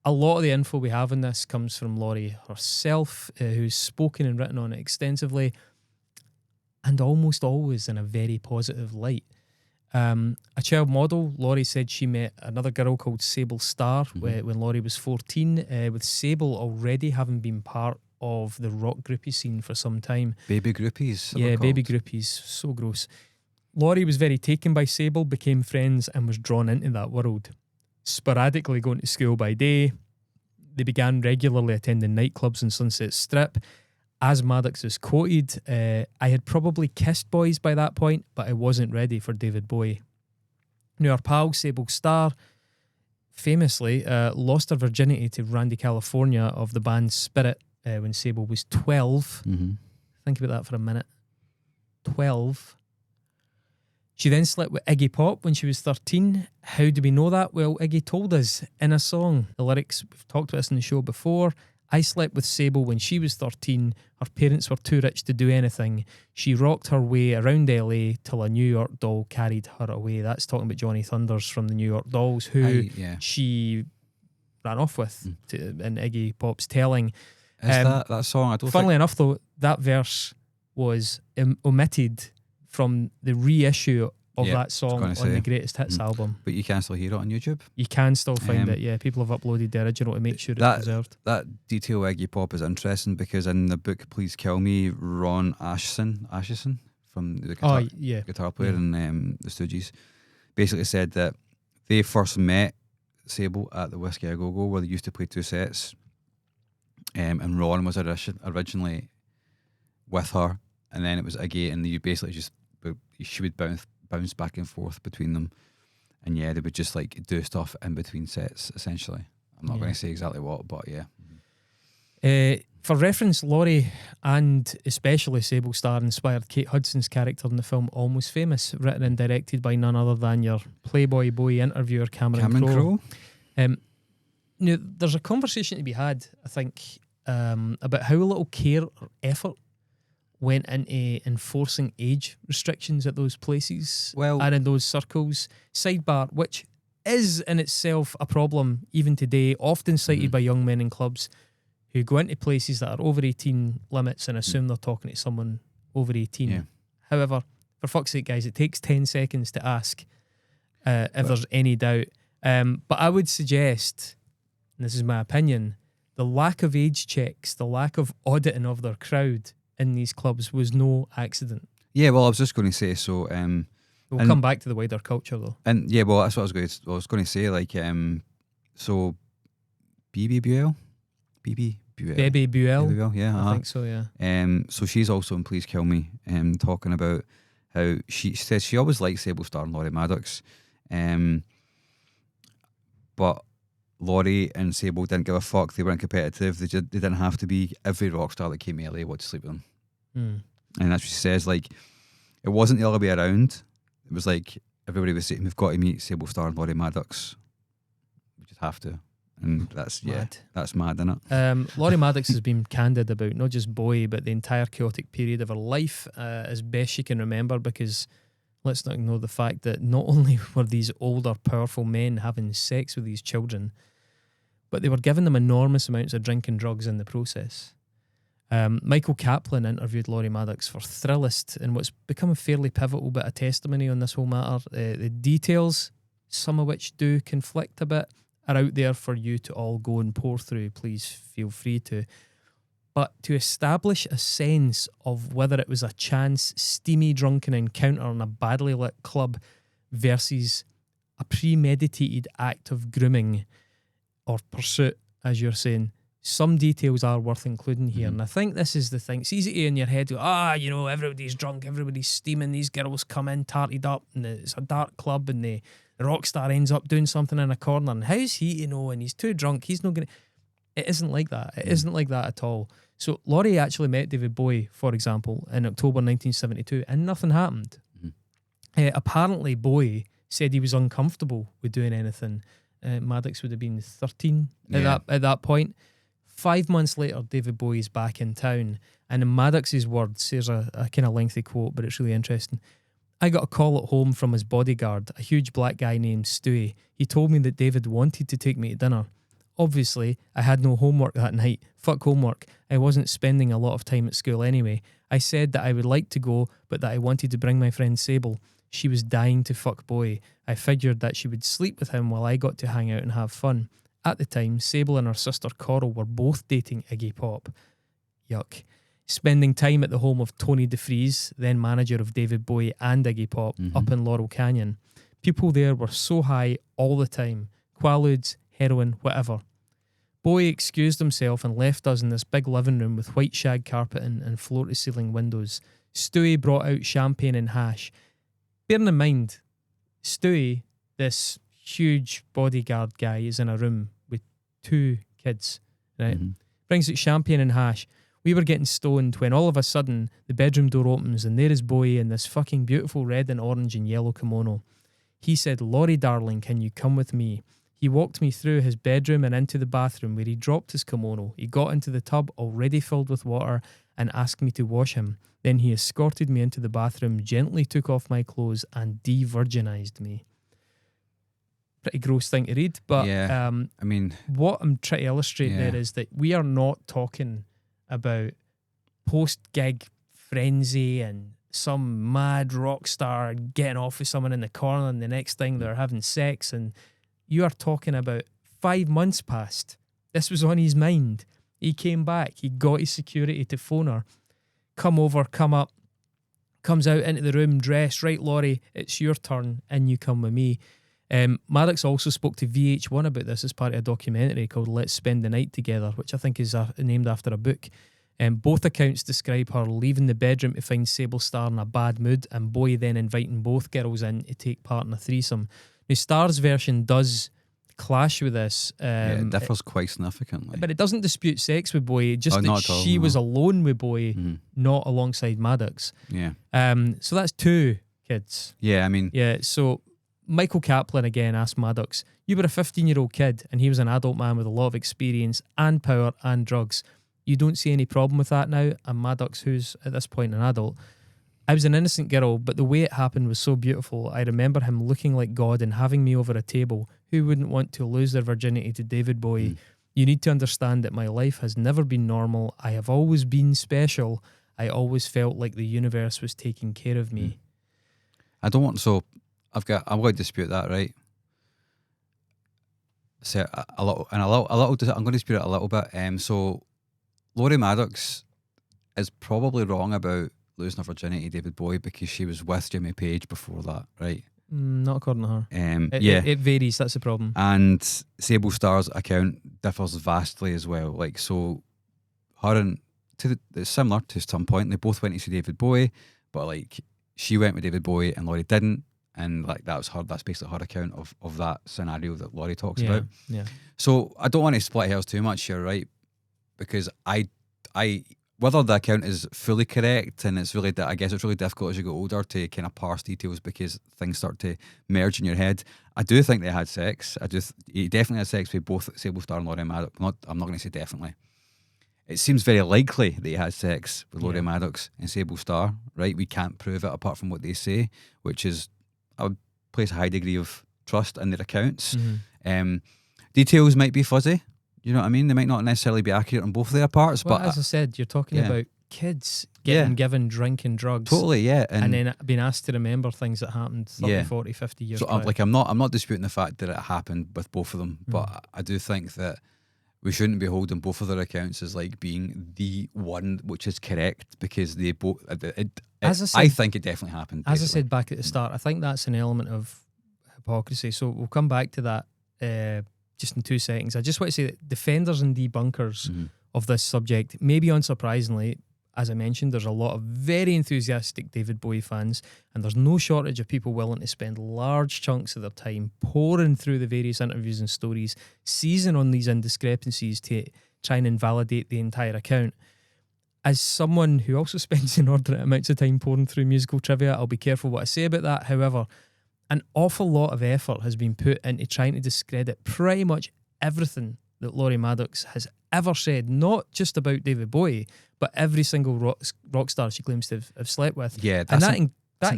A lot of the info we have in this comes from Laurie herself, who's spoken and written on it extensively, and almost always in a very positive light. A child model, Laurie said she met another girl called Sable Starr when Laurie was 14, with Sable already having been part of the rock groupie scene for some time. Baby groupies. Yeah, baby groupies. So gross. Laurie was very taken by Sable, became friends, and was drawn into that world. Sporadically going to school by day, they began regularly attending nightclubs in Sunset Strip. As Maddox is quoted, I had probably kissed boys by that point, but I wasn't ready for David Bowie. Now, our pal Sable Starr famously lost her virginity to Randy California of the band Spirit when Sable was 12. Think about that for a minute. 12. She then slept with Iggy Pop when she was 13. How do we know that? Well, Iggy told us in a song. The lyrics, we've talked about this in the show before. I slept with Sable when she was 13. Her parents were too rich to do anything. She rocked her way around LA till a New York doll carried her away. That's talking about Johnny Thunders from the New York Dolls, who she ran off with in Iggy Pop's telling. Is that song? I don't Funnily enough, though, that verse was omitted from the reissue of that song on the Greatest Hits album. But you can still hear it on YouTube? You can still find it, yeah. People have uploaded the original to make sure it's preserved. That detail of Iggy Pop is interesting because in the book Please Kill Me, Ron Atchison from the guitar player in the Stooges, basically said that they first met Sable at the Whiskey A Go Go, where they used to play 2 sets, and Ron was originally with her, and then it was Iggy, and you basically just, she would bounce back and forth between them, and they would just like do stuff in between sets, essentially. I'm not going to say exactly what, but for reference, Laurie and especially Sable Starr inspired Kate Hudson's character in the film Almost Famous, written and directed by none other than your Playboy Bowie interviewer Cameron Crowe. Now, there's a conversation to be had, I think, about how little care or effort went into enforcing age restrictions at those places and in those circles. Sidebar, which is in itself a problem even today, often cited by young men in clubs who go into places that are over 18 limits and assume they're talking to someone over 18. Yeah. However, for fuck's sake, guys, it takes 10 seconds to ask if there's any doubt. But I would suggest, and this is my opinion, the lack of age checks, the lack of auditing of their crowd in these clubs was no accident. Yeah, well, I was just going to say, so we'll come back to the wider culture though. And yeah, well, that's what I was going to say. Like, so Baby Buell, yeah, I think so. Yeah. So she's also in Please Kill Me, talking about how she says she always liked Sable Starr and Laurie Maddox, but Laurie and Sable didn't give a fuck. They weren't competitive. They didn't have to be. Every rock star that came to LA wanted to sleep with them. And that's what she says. Like, it wasn't the other way around. It was like everybody was saying, we've got to meet Sable Starr and Laurie Maddox. We just have to. And that's mad. That's mad, isn't it? Laurie Maddox has been candid about not just Bowie, but the entire chaotic period of her life as best she can remember, because let's not ignore the fact that not only were these older, powerful men having sex with these children, but they were giving them enormous amounts of drink and drugs in the process. Michael Kaplan interviewed Laurie Maddox for Thrillist in what's become a fairly pivotal bit of testimony on this whole matter. The details, some of which do conflict a bit, are out there for you to all go and pour through. Please feel free to. But to establish a sense of whether it was a chance, steamy, drunken encounter in a badly lit club versus a premeditated act of grooming or pursuit as you're saying, some details are worth including here. And I think this is the thing. It's easy to in your head go, everybody's drunk, everybody's steaming, these girls come in tarted up, and it's a dark club, and the rock star ends up doing something in a corner, and how's he to know? And he's too drunk, he's not going to... It isn't like that. It isn't like that at all. So Laurie actually met David Bowie, for example, in October 1972, and nothing happened. Apparently, Bowie said he was uncomfortable with doing anything. Maddox would have been 13 at that point. 5 months later, David Bowie's back in town, and in Maddox's words, here's a kind of lengthy quote, but it's really interesting. I got a call at home from his bodyguard, a huge black guy named Stewie. He told me that David wanted to take me to dinner. Obviously, I had no homework that night. Fuck homework. I wasn't spending a lot of time at school anyway. I said that I would like to go, but that I wanted to bring my friend Sable. She was dying to fuck Bowie. I figured that she would sleep with him while I got to hang out and have fun. At the time, Sable and her sister Coral were both dating Iggy Pop. Yuck. Spending time at the home of Tony DeFries, then manager of David Bowie and Iggy Pop, up in Laurel Canyon. People there were so high all the time. Quaaludes, heroin, whatever. Bowie excused himself and left us in this big living room with white shag carpeting and floor-to-ceiling windows. Stewie brought out champagne and hash. Bearing in mind, Stewie, this huge bodyguard guy, is in a room with 2 kids, right? Brings out champagne and hash. We were getting stoned when all of a sudden the bedroom door opens and there is Bowie in this fucking beautiful red and orange and yellow kimono. He said, "Laurie, darling, can you come with me?" He walked me through his bedroom and into the bathroom where he dropped his kimono. He got into the tub already filled with water and asked me to wash him. Then he escorted me into the bathroom, gently took off my clothes and de-virginized me. Pretty gross thing to read, but I mean, what I'm trying to illustrate there is that we are not talking about post-gig frenzy and some mad rock star getting off with someone in the corner and the next thing they're having sex, and you are talking about 5 months past. This was on his mind. He came back, he got his security to phone her, come over, come up, comes out into the room dressed, right, Laurie, it's your turn, and you come with me. Maddox also spoke to VH1 about this as part of a documentary called Let's Spend the Night Together, which I think is named after a book. Both accounts describe her leaving the bedroom to find Sable Starr in a bad mood, and Bowie then inviting both girls in to take part in a threesome. Now, Starr's version does clash with this. It differs quite significantly. But it doesn't dispute sex with Bowie, just that she was alone with Bowie, not alongside Maddox. Yeah. So that's 2 kids. Yeah, I mean... Yeah, so... Michael Kaplan again asked Maddox, you were a 15-year-old kid and he was an adult man with a lot of experience and power and drugs. You don't see any problem with that now? And Maddox, who's at this point an adult, I was an innocent girl, but the way it happened was so beautiful. I remember him looking like God and having me over a table. Who wouldn't want to lose their virginity to David Bowie? You need to understand that my life has never been normal. I have always been special. I always felt like the universe was taking care of me. I'm going to dispute that, right? So I'm going to dispute it a little bit. So Laurie Maddox is probably wrong about losing her virginity to David Bowie because she was with Jimmy Page before that, right? Not according to her. It varies. That's the problem. And Sable Starr's account differs vastly as well. Like, so her and it's similar to some point. They both went to see David Bowie, but like she went with David Bowie and Laurie didn't. And like that's basically her account of that scenario that Laurie talks about. Yeah. So I don't want to split hairs too much here, right? Because I whether the account is fully correct, and it's really, I guess it's really difficult as you get older to kind of parse details because things start to merge in your head. I do think they had sex. He definitely had sex with both Sable Starr and Laurie Maddox. I'm not going to say definitely. It seems very likely that he had sex with Laurie Maddox and Sable Starr, right? We can't prove it apart from what they say, which is, I would place a high degree of trust in their accounts. Details might be fuzzy. You know what I mean? They might not necessarily be accurate on both their parts. Well, but as I said, you're talking about kids getting given drink and drugs. Totally, yeah. And then being asked to remember things that happened 30, 40, 50 years ago. So I'm not disputing the fact that it happened with both of them, but I do think that we shouldn't be holding both of their accounts as like being the one which is correct, because they both. I think it definitely happened. As I said back at the start, I think that's an element of hypocrisy. So we'll come back to that just in 2 seconds. I just want to say that defenders and debunkers of this subject, maybe unsurprisingly, as I mentioned, there's a lot of very enthusiastic David Bowie fans, and there's no shortage of people willing to spend large chunks of their time poring through the various interviews and stories, seizing on these indiscrepancies to try and invalidate the entire account. As someone who also spends inordinate amounts of time poring through musical trivia, I'll be careful what I say about that. However, an awful lot of effort has been put into trying to discredit pretty much everything that Laurie Maddox has ever said, not just about David Bowie, but every single rock star she claims to have slept with. Yeah, that's an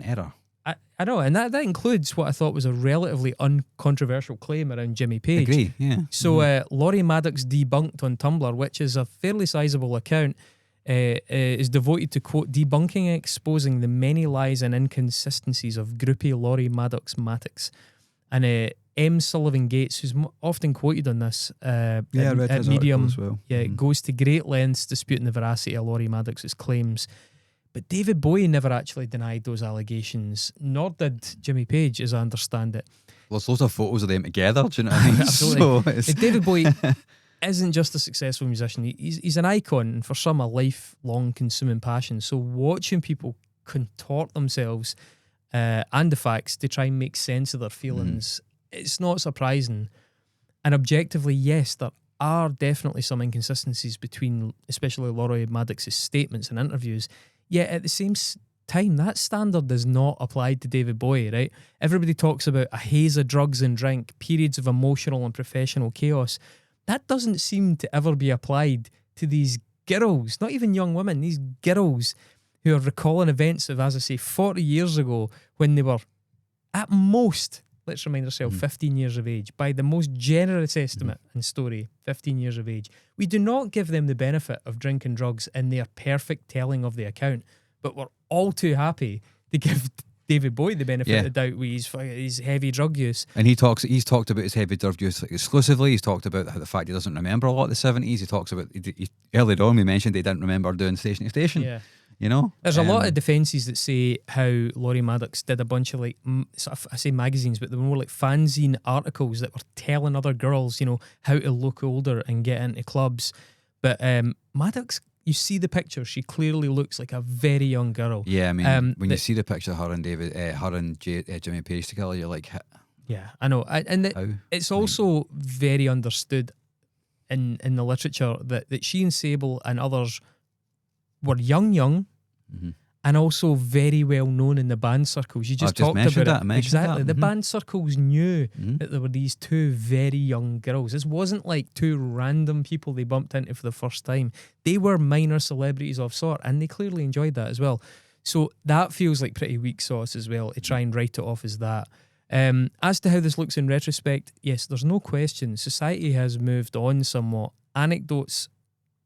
error. I know, and that includes what I thought was a relatively uncontroversial claim around Jimmy Page. Agree, yeah. So Laurie Maddox Debunked on Tumblr, which is a fairly sizable account, is devoted to, quote, debunking and exposing the many lies and inconsistencies of groupie Laurie Maddox Maddox. And M. Sullivan Gates, who's often quoted on this at Medium, as well. goes to great lengths disputing the veracity of Laurie Maddox's claims. But David Bowie never actually denied those allegations, nor did Jimmy Page, as I understand it. Well, there's lots of photos of them together, do you know what I mean? Absolutely. So David Bowie isn't just a successful musician, he's an icon, and for some a lifelong consuming passion. So watching people contort themselves and the facts to try and make sense of their feelings, it's not surprising. And objectively, yes, there are definitely some inconsistencies between especially Laurie Maddox's statements and interviews. Yet at the same time, that standard is not applied to David Bowie, right? Everybody talks about a haze of drugs and drink, periods of emotional and professional chaos. That doesn't seem to ever be applied to these girls, not even young women, these girls who are recalling events of, as I say, 40 years ago when they were at most, let's remind ourselves, 15 years of age. By the most generous estimate and story, 15 years of age. We do not give them the benefit of drink and drugs in their perfect telling of the account, but we're all too happy to give David Bowie the benefit of the doubt with his heavy drug use. And he's talked about his heavy drug use exclusively. He's talked about the fact he doesn't remember a lot of the 70s. He talks about, earlier on we mentioned he didn't remember doing Station to Station. Yeah. You know, there's a lot of defences that say how Laurie Maddox did a bunch of I say magazines, but they were more like fanzine articles that were telling other girls, how to look older and get into clubs. But Maddox, you see the picture, she clearly looks like a very young girl. Yeah, I mean, when you see the picture of her and Jimmy Page together, you're like, yeah, I know. It's also very understood in the literature that she and Sable and others were young, and also very well known in the band circles. You just talked about it. Exactly. The band circles knew that there were these two very young girls. This wasn't like two random people they bumped into for the first time. They were minor celebrities of sort, and they clearly enjoyed that as well. So that feels like pretty weak sauce as well, to try and write it off as that. As to how this looks in retrospect, yes, there's no question. Society has moved on somewhat. Anecdotes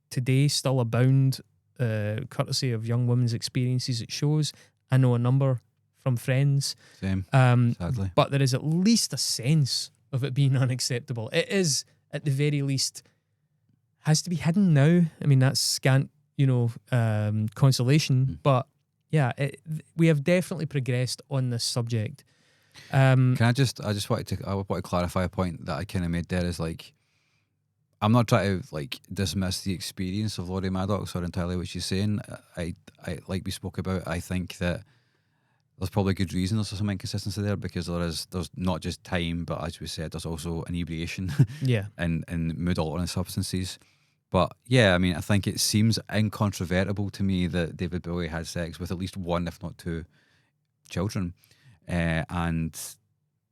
today still abound, courtesy of young women's experiences at shows. I know a number from friends. Same, sadly. But there is at least a sense of it being unacceptable. It is, at the very least, has to be hidden now. I mean, that's scant, consolation. But yeah, we have definitely progressed on this subject. I want to clarify a point that I kind of made there. Is like, I'm not trying to dismiss the experience of Laurie Maddox or entirely what she's saying. I like we spoke about, I think that there's probably good reason there's some inconsistency there, because there's not just time, but as we said, there's also inebriation and mood altering substances. But yeah, I mean, I think it seems incontrovertible to me that David Bowie had sex with at least one, if not two, children, and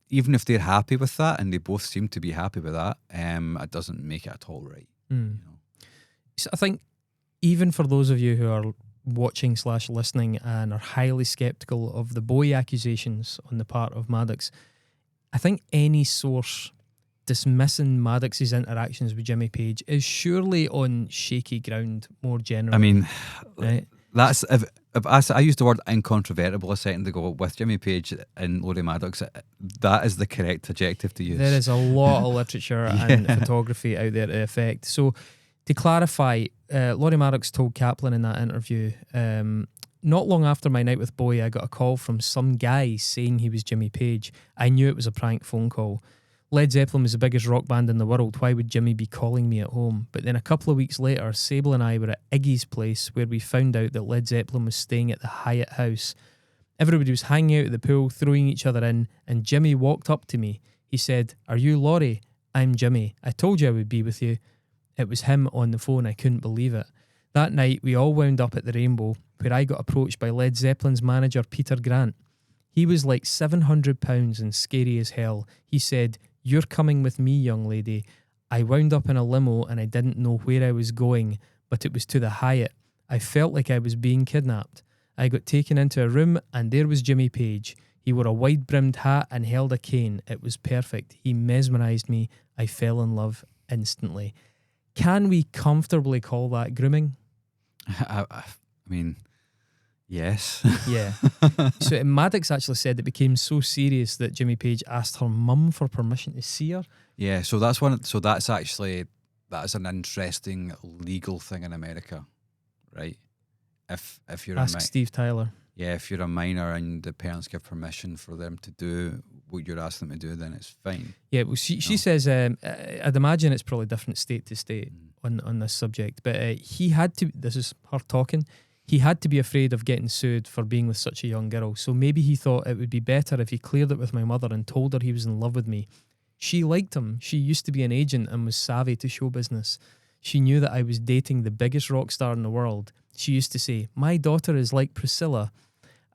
even if they're happy with that, and they both seem to be happy with that, it doesn't make it at all right. So I think even for those of you who are watching / listening and are highly sceptical of the Bowie accusations on the part of Maddox, I think any source dismissing Maddox's interactions with Jimmy Page is surely on shaky ground more generally. I mean, right? That's if I used the word incontrovertible a second ago with Jimmy Page and Laurie Maddox. That is the correct adjective to use. There is a lot of literature and photography out there to effect. So, to clarify, Laurie Maddox told Kaplan in that interview, not long after my night with Bowie, I got a call from some guy saying he was Jimmy Page. I knew it was a prank phone call. Led Zeppelin was the biggest rock band in the world. Why would Jimmy be calling me at home? But then a couple of weeks later, Sable and I were at Iggy's place where we found out that Led Zeppelin was staying at the Hyatt House. Everybody was hanging out at the pool, throwing each other in, and Jimmy walked up to me. He said, "Are you Laurie?" "I'm Jimmy. I told you I would be with you." It was him on the phone. I couldn't believe it. That night, we all wound up at the Rainbow, where I got approached by Led Zeppelin's manager, Peter Grant. He was like £700 and scary as hell. He said, "You're coming with me, young lady." I wound up in a limo and I didn't know where I was going, but it was to the Hyatt. I felt like I was being kidnapped. I got taken into a room and there was Jimmy Page. He wore a wide-brimmed hat and held a cane. It was perfect. He mesmerised me. I fell in love instantly. Can we comfortably call that grooming? I mean, yes. Yeah. So Maddox actually said it became so serious that Jimmy Page asked her mum for permission to see her. Yeah, so that's one. So that's an interesting legal thing in America, right? If you're Ask Steve Tyler. Yeah, if you're a minor and the parents give permission for them to do what you're asking them to do, then it's fine. Yeah, well, she says, I'd imagine it's probably different state to state on this subject, but he had to, this is her talking, he had to be afraid of getting sued for being with such a young girl, so maybe he thought it would be better if he cleared it with my mother and told her he was in love with me. She liked him. She used to be an agent and was savvy to show business. She knew that I was dating the biggest rock star in the world. She used to say, "My daughter is like Priscilla."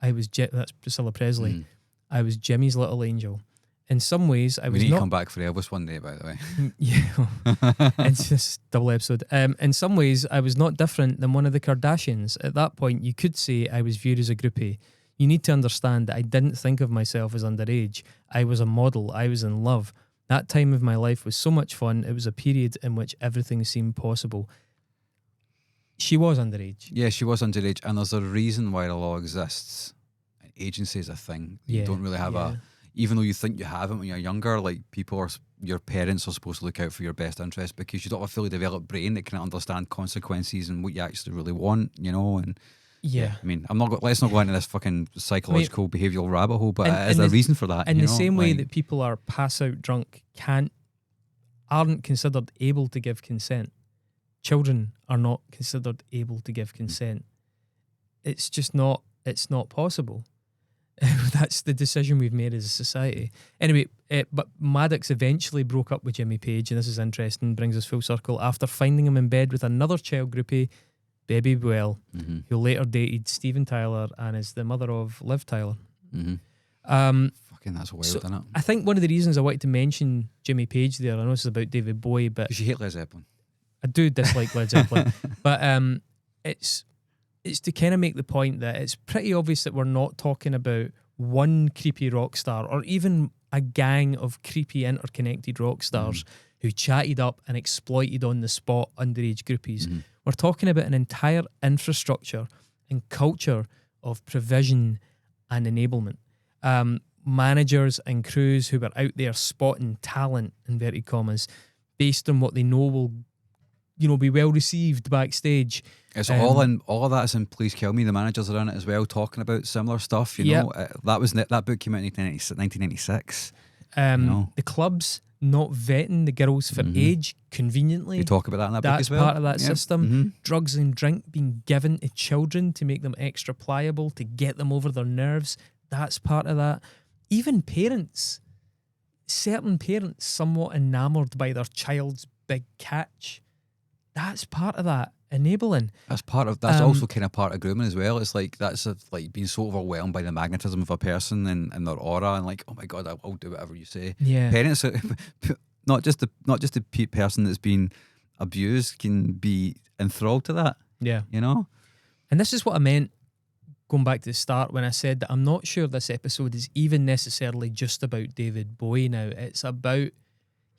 That's Priscilla Presley. I was Jimmy's little angel. In some ways, I was not... We need to come back for Elvis one day, by the way. Yeah. It's just double episode. In some ways, I was not different than one of the Kardashians. At that point, you could say I was viewed as a groupie. You need to understand that I didn't think of myself as underage. I was a model. I was in love. That time of my life was so much fun. It was a period in which everything seemed possible. She was underage. Yeah, she was underage, and there's a reason why the law exists. Agency is a thing. You don't really have even though you think you have it when you're younger, like your parents are supposed to look out for your best interest because you don't have a fully developed brain that can understand consequences and what you actually really want, and I mean, let's not go into this fucking psychological behavioural rabbit hole, but there's a reason for that. In the same way that people are pass out drunk aren't considered able to give consent. Children are not considered able to give consent. It's just not. It's not possible. That's the decision we've made as a society. Anyway, but Maddox eventually broke up with Jimmy Page, and this is interesting, brings us full circle, after finding him in bed with another child groupie, Baby Buell, who later dated Steven Tyler and is the mother of Liv Tyler. Fucking that's wild, isn't it? I think one of the reasons I wanted to mention Jimmy Page there, I know this is about David Bowie, but... Because you hate Led Zeppelin. I do dislike Led Zeppelin, but it's to kind of make the point that it's pretty obvious that we're not talking about one creepy rock star or even a gang of creepy interconnected rock stars who chatted up and exploited on the spot underage groupies. We're talking about an entire infrastructure and culture of provision and enablement. Managers and crews who were out there spotting talent, inverted commas, based on what they know will be well received backstage. It's all of that's in Please Kill Me. The managers are in it as well, talking about similar stuff. You know, that book came out in 1996. The clubs not vetting the girls for age conveniently. You talk about that in that book as well. That's part of that system. Drugs and drink being given to children to make them extra pliable, to get them over their nerves. That's part of that. Even parents, certain parents somewhat enamoured by their child's big catch. That's part of that enabling. That's also kind of part of grooming as well. It's like like being so overwhelmed by the magnetism of a person and their aura, and like, oh my god, I'll do whatever you say. Yeah, parents, not just the person that's been abused can be enthralled to that. Yeah, And this is what I meant going back to the start when I said that I'm not sure this episode is even necessarily just about David Bowie. Now it's about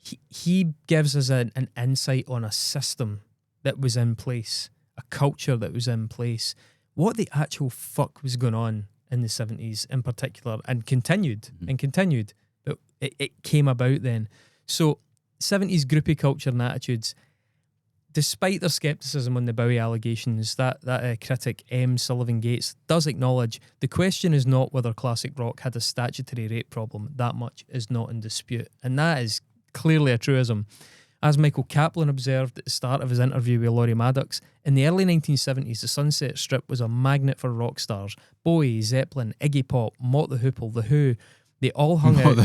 he gives us an insight on a system that was in place, a culture that was in place, what the actual fuck was going on in the 70s in particular, and continued, but it came about then. So 70s groupie culture and attitudes, despite their scepticism on the Bowie allegations, that critic M. Sullivan Gates does acknowledge the question is not whether classic rock had a statutory rape problem. That much is not in dispute. And that is clearly a truism. As Michael Kaplan observed at the start of his interview with Laurie Maddox, in the early 1970s, the Sunset Strip was a magnet for rock stars. Bowie, Zeppelin, Iggy Pop, Mott the Hoople, The Who, they all hung out.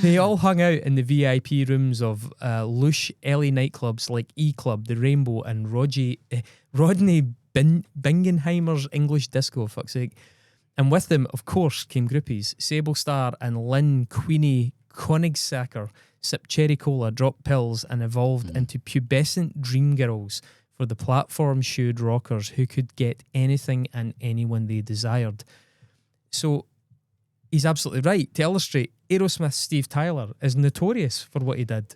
They all hung out in the VIP rooms of louche LA nightclubs like E Club, The Rainbow, and Rodney Bingenheimer's English Disco, fuck's sake. And with them, of course, came groupies. Sable, Starr, and Lynn Queenie Konigsacker sipped cherry cola, dropped pills, and evolved into pubescent dream girls for the platform-shoed rockers who could get anything and anyone they desired. So he's absolutely right. To illustrate, Aerosmith's Steve Tyler is notorious for what he did.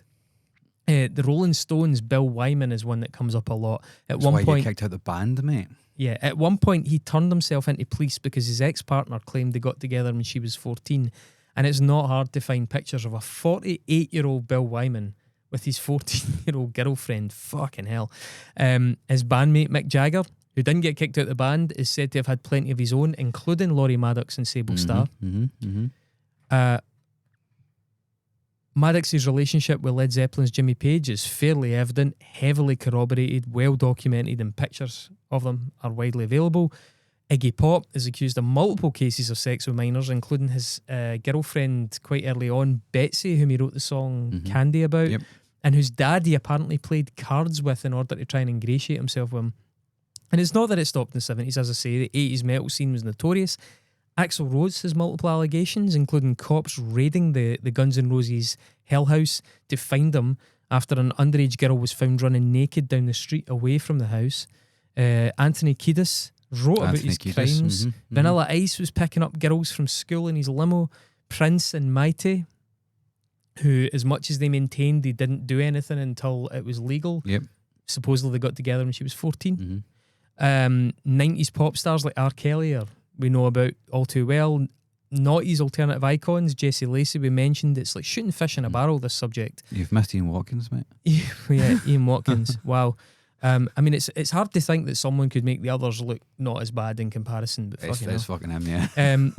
The Rolling Stones' Bill Wyman is one that comes up a lot. At one point, he kicked out the band, mate. Yeah, at one point he turned himself into police because his ex-partner claimed they got together when she was 14. And it's not hard to find pictures of a 48-year-old Bill Wyman with his 14-year-old girlfriend. Fucking hell. His bandmate Mick Jagger, who didn't get kicked out of the band, is said to have had plenty of his own, including Laurie Maddox and Sable Starr. Maddox's relationship with Led Zeppelin's Jimmy Page is fairly evident, heavily corroborated, well documented, and pictures of them are widely available. Iggy Pop is accused of multiple cases of sex with minors, including his girlfriend quite early on, Betsy, whom he wrote the song Candy about, and whose dad he apparently played cards with in order to try and ingratiate himself with him. And it's not that it stopped in the 70s, as I say, the 80s metal scene was notorious. Axl Rose has multiple allegations, including cops raiding the Guns N' Roses Hell House to find him after an underage girl was found running naked down the street away from the house. Anthony Kiedis wrote about his crimes. Vanilla Ice was picking up girls from school in his limo. Prince and Maite, who, as much as they maintained they didn't do anything until it was legal, supposedly they got together when she was 14. 90s pop stars like R. Kelly, we know about all too well. Naughty's alternative icons, Jesse Lacey, we mentioned. It's like shooting fish in a barrel, this subject. You've missed Ian Watkins, mate. Yeah, Ian Watkins. Wow. I mean, it's hard to think that someone could make the others look not as bad in comparison. But it's fucking him, yeah.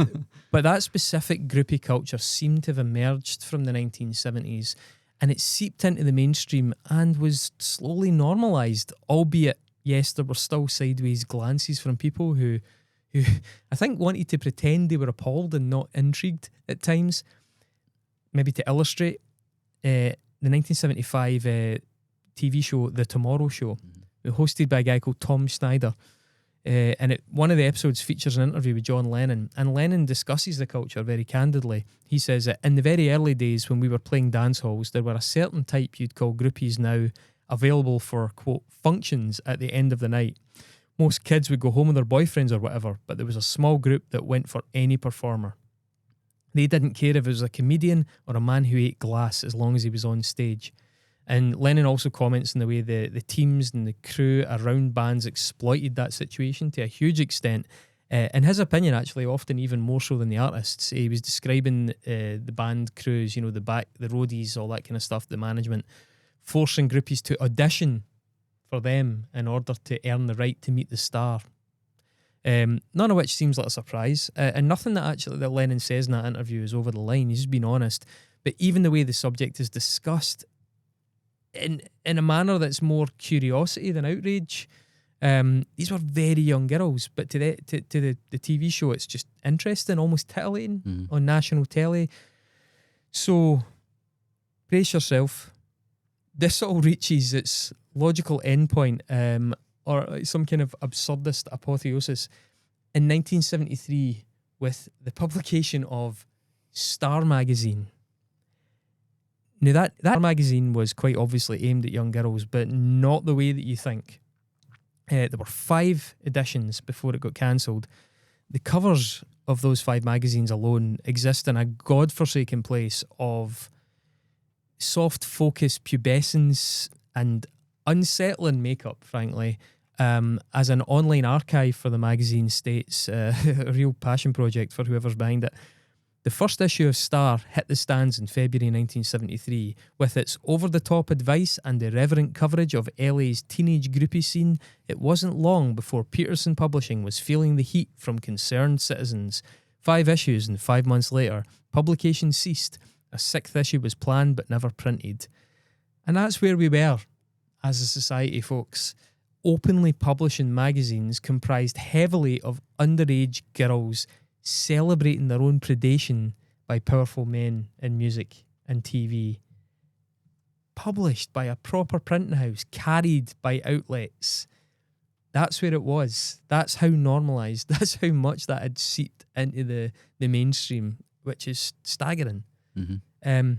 But that specific groupie culture seemed to have emerged from the 1970s, and it seeped into the mainstream and was slowly normalised, albeit, yes, there were still sideways glances from people who I think wanted to pretend they were appalled and not intrigued at times. Maybe to illustrate, the 1975 TV show The Tomorrow Show, hosted by a guy called Tom Snyder, and one of the episodes features an interview with John Lennon, and Lennon discusses the culture very candidly. He says that in the very early days when we were playing dance halls, there were a certain type you'd call groupies now available for, quote, functions at the end of the night. Most kids would go home with their boyfriends or whatever, but there was a small group that went for any performer. They didn't care if it was a comedian or a man who ate glass as long as he was on stage. And Lennon also comments on the way the teams and the crew around bands exploited that situation to a huge extent. In his opinion, actually, often even more so than the artists. He was describing the band crews, you know, the roadies, all that kind of stuff, the management, forcing groupies to audition for them in order to earn the right to meet the star. None of which seems like a surprise, and nothing that Lennon says in that interview is over the line. He's just being honest. But even the way the subject is discussed in a manner that's more curiosity than outrage. These were very young girls, but to the TV show, it's just interesting, almost titillating on national telly. So brace yourself. This all reaches its logical endpoint, or some kind of absurdist apotheosis, in 1973 with the publication of Starr magazine. Now that magazine was quite obviously aimed at young girls, but not the way that you think. There were 5 editions before it got cancelled. The covers of those 5 magazines alone exist in a godforsaken place of soft focus pubescence and unsettling makeup, frankly, as an online archive for the magazine states, a real passion project for whoever's behind it. The first issue of Starr hit the stands in February 1973 with its over-the-top advice and irreverent coverage of LA's teenage groupie scene. It wasn't long before Peterson Publishing was feeling the heat from concerned citizens. 5 issues and 5 months later, publication ceased, A 6th issue was planned but never printed. And that's where we were as a society, folks. Openly publishing magazines comprised heavily of underage girls celebrating their own predation by powerful men in music and TV. Published by a proper printing house, carried by outlets. That's where it was. That's how normalised, that's how much that had seeped into the mainstream, which is staggering. Mm-hmm.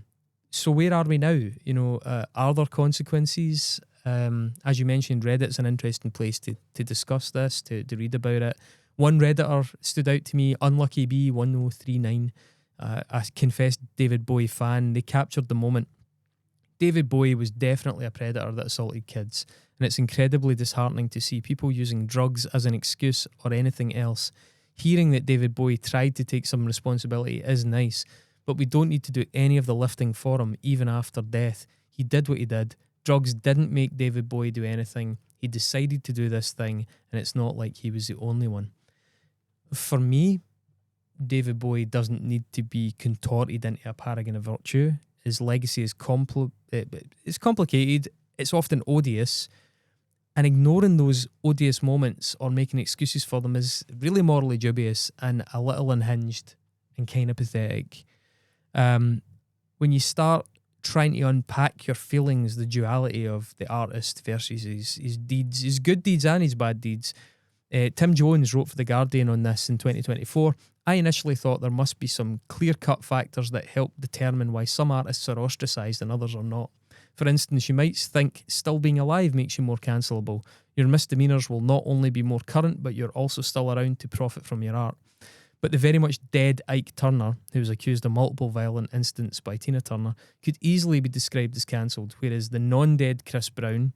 So where are we now? You know, are there consequences? As you mentioned, Reddit's an interesting place to discuss this, to read about it. One Redditor stood out to me, Unlucky B1039, a confessed David Bowie fan. They captured the moment. David Bowie was definitely a predator that assaulted kids, and it's incredibly disheartening to see people using drugs as an excuse or anything else. Hearing that David Bowie tried to take some responsibility is nice, but we don't need to do any of the lifting for him, even after death. He did what he did. Drugs didn't make David Bowie do anything. He decided to do this thing, and it's not like he was the only one. For me, David Bowie doesn't need to be contorted into a paragon of virtue. His legacy is it's complicated, it's often odious, and ignoring those odious moments or making excuses for them is really morally dubious and a little unhinged and kind of pathetic. When you start trying to unpack your feelings, the duality of the artist versus his deeds, his good deeds and his bad deeds. Tim Jones wrote for The Guardian on this in 2024. I initially thought there must be some clear-cut factors that help determine why some artists are ostracised and others are not. For instance, you might think still being alive makes you more cancelable. Your misdemeanours will not only be more current, but you're also still around to profit from your art. But the very much dead Ike Turner, who was accused of multiple violent incidents by Tina Turner, could easily be described as cancelled, whereas the non-dead Chris Brown,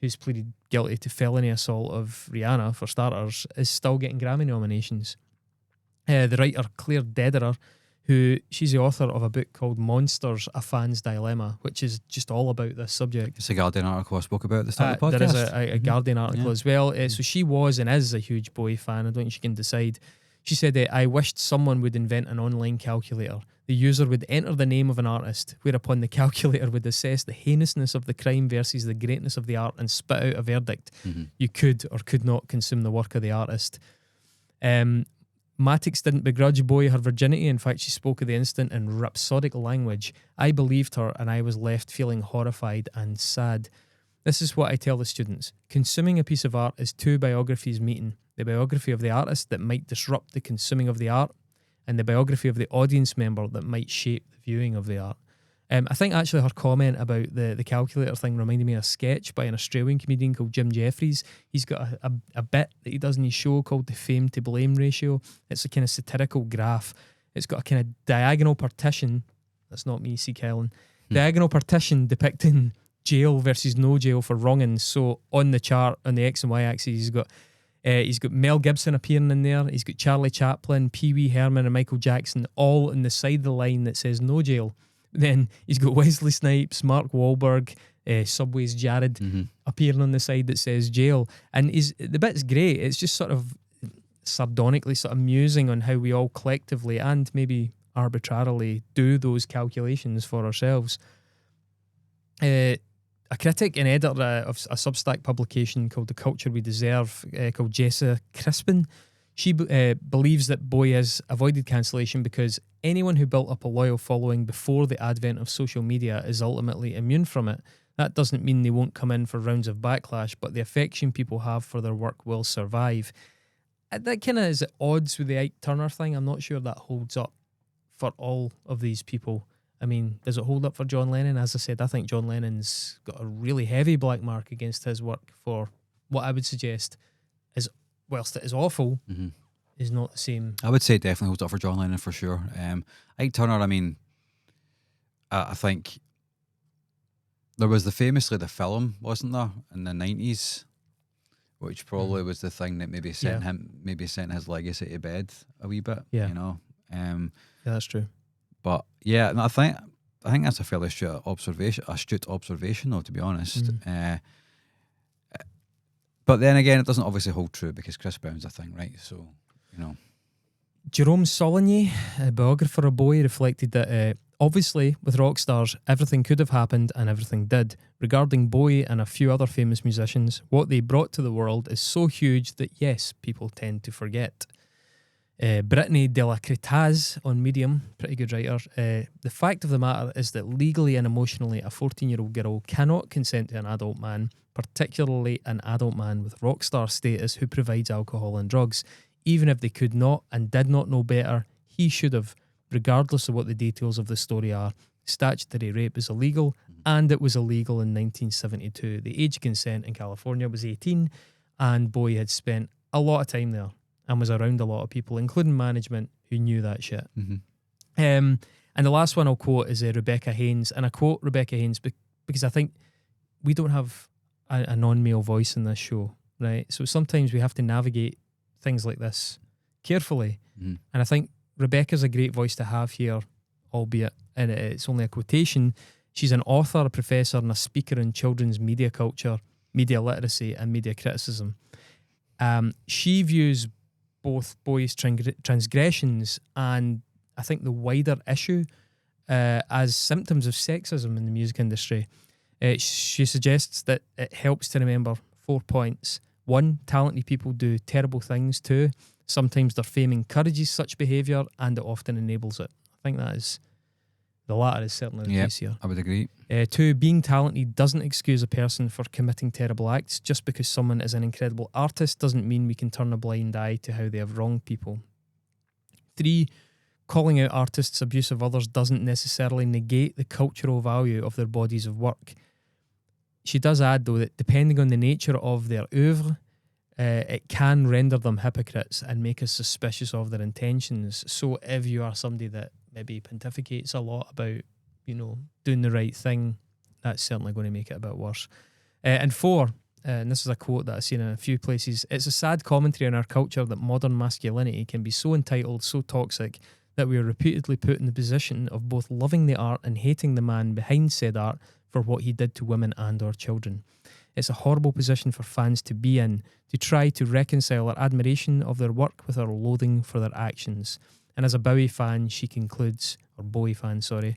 who's pleaded guilty to felony assault of Rihanna, for starters, is still getting Grammy nominations. The writer Claire Dederer, who she's the author of a book called Monsters, A Fan's Dilemma, which is just all about this subject. It's a Guardian article I spoke about at the start of the podcast. There is a Guardian article as well. So she was and is a huge Bowie fan. I don't think she can decide. She said, I wished someone would invent an online calculator. The user would enter the name of an artist, whereupon the calculator would assess the heinousness of the crime versus the greatness of the art and spit out a verdict. Mm-hmm. You could or could not consume the work of the artist. Maddox didn't begrudge Bowie her virginity. In fact, she spoke of the incident in rhapsodic language. I believed her and I was left feeling horrified and sad. This is what I tell the students. Consuming a piece of art is two biographies meeting. The biography of the artist that might disrupt the consuming of the art, and the biography of the audience member that might shape the viewing of the art. I think actually her comment about the calculator thing reminded me of a sketch by an Australian comedian called Jim Jeffries. He's got a bit that he does in his show called the fame to blame ratio. It's a kind of satirical graph. It's got a kind of diagonal partition. That's not me, C. Kellen. Diagonal partition depicting jail versus no jail for wronging. So on the chart, on the X and Y axis, he's got Mel Gibson appearing in there. He's got Charlie Chaplin, Pee Wee Herman and Michael Jackson all on the side of the line that says no jail. Then he's got Wesley Snipes, Mark Wahlberg, Subway's Jared appearing on the side that says jail. And the bit's great. It's just sort of sardonically sort of musing on how we all collectively and maybe arbitrarily do those calculations for ourselves. A critic and editor of a Substack publication called The Culture We Deserve, called Jessa Crispin, she believes that Bowie has avoided cancellation because anyone who built up a loyal following before the advent of social media is ultimately immune from it. That doesn't mean they won't come in for rounds of backlash, but the affection people have for their work will survive. That kind of is at odds with the Ike Turner thing. I'm not sure that holds up for all of these people. I mean, does it hold up for John Lennon? As I said, I think John Lennon's got a really heavy black mark against his work for what I would suggest is, whilst it is awful, is not the same. I would say it definitely holds up for John Lennon for sure. Ike Turner, I mean, I think there was famously the film, wasn't there, in the 90s, which probably was the thing that maybe sent his legacy to bed a wee bit. Yeah. You know. Yeah, that's true. But yeah, no, I think that's a fairly astute observation, though, to be honest. But then again, it doesn't obviously hold true because Chris Brown's a thing, right? So, you know. Jerome Saulnier, a biographer of Bowie, reflected that Obviously, with rock stars, everything could have happened and everything did. Regarding Bowie and a few other famous musicians, what they brought to the world is so huge that, yes, people tend to forget. Brittany de la Cretaz on Medium, pretty good writer. The fact of the matter is that legally and emotionally, a 14-year-old girl cannot consent to an adult man, particularly an adult man with rock star status who provides alcohol and drugs. Even if they could not and did not know better, he should have, regardless of what the details of the story are. Statutory rape is illegal, and it was illegal in 1972. The age of consent in California was 18, and Bowie had spent a lot of time there and was around a lot of people, including management, who knew that shit. And the last one I'll quote is Rebecca Haynes. And I quote Rebecca Haynes because I think we don't have a non-male voice in this show, right? So sometimes we have to navigate things like this carefully. And I think Rebecca's a great voice to have here, albeit and it's only a quotation. She's an author, a professor, and a speaker in children's media culture, media literacy, and media criticism. She views both Bowie's transgressions and I think the wider issue as symptoms of sexism in the music industry. She suggests that it helps to remember 4 points. 1, talented people do terrible things. 2, sometimes their fame encourages such behaviour and it often enables it. I think that is, the latter is certainly the case here. I would agree. 2, being talented doesn't excuse a person for committing terrible acts. Just because someone is an incredible artist doesn't mean we can turn a blind eye to how they have wronged people. 3, calling out artists' abuse of others doesn't necessarily negate the cultural value of their bodies of work. She does add, though, that depending on the nature of their oeuvre, it can render them hypocrites and make us suspicious of their intentions. So if you are somebody that maybe pontificates a lot about, you know, doing the right thing, that's certainly going to make it a bit worse. And 4, and this is a quote that I've seen in a few places, it's a sad commentary on our culture that modern masculinity can be so entitled, so toxic, that we are repeatedly put in the position of both loving the art and hating the man behind said art for what he did to women and or children. It's a horrible position for fans to be in, to try to reconcile our admiration of their work with our loathing for their actions. And as a Bowie fan, she concludes, or Bowie fan, sorry,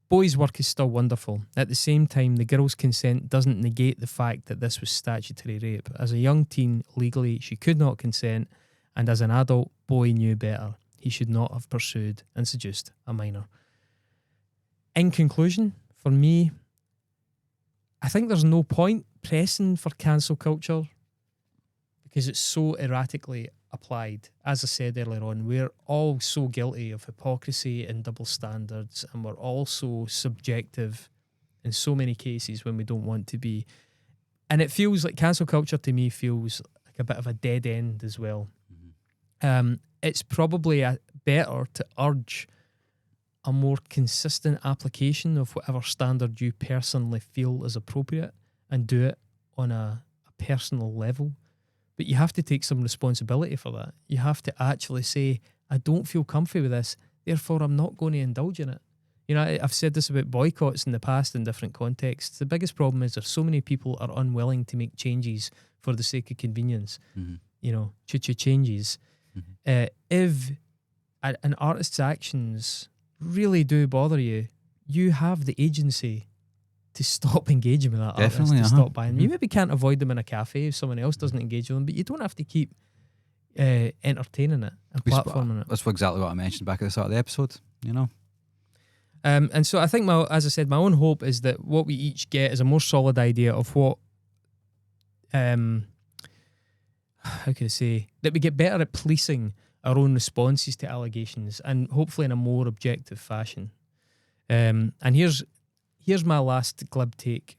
Bowie's work is still wonderful. At the same time, the girl's consent doesn't negate the fact that this was statutory rape. As a young teen, legally, she could not consent, and as an adult, Bowie knew better. He should not have pursued and seduced a minor. In conclusion, for me, I think there's no point pressing for cancel culture because it's so erratically applied. As I said earlier on, we're all so guilty of hypocrisy and double standards, and we're all so subjective in so many cases when we don't want to be. And it feels like cancel culture to me feels like a bit of a dead end as well. It's probably better to urge a more consistent application of whatever standard you personally feel is appropriate and do it on a personal level. But you have to take some responsibility for that. You have to actually say, I don't feel comfy with this, therefore I'm not going to indulge in it. You know, I've said this about boycotts in the past in different contexts. The biggest problem is there's so many people are unwilling to make changes for the sake of convenience. You know, changes. If an artist's actions really do bother you, you have the agency to stop engaging with that artist, to stop buying them. You maybe can't avoid them in a cafe if someone else doesn't engage with them, but you don't have to keep entertaining it and platforming it. That's exactly what I mentioned back at the start of the episode, you know. And so I think, as I said, my own hope is that what we each get is a more solid idea of what, how can I say, that we get better at policing our own responses to allegations and hopefully in a more objective fashion. And here's my last glib take.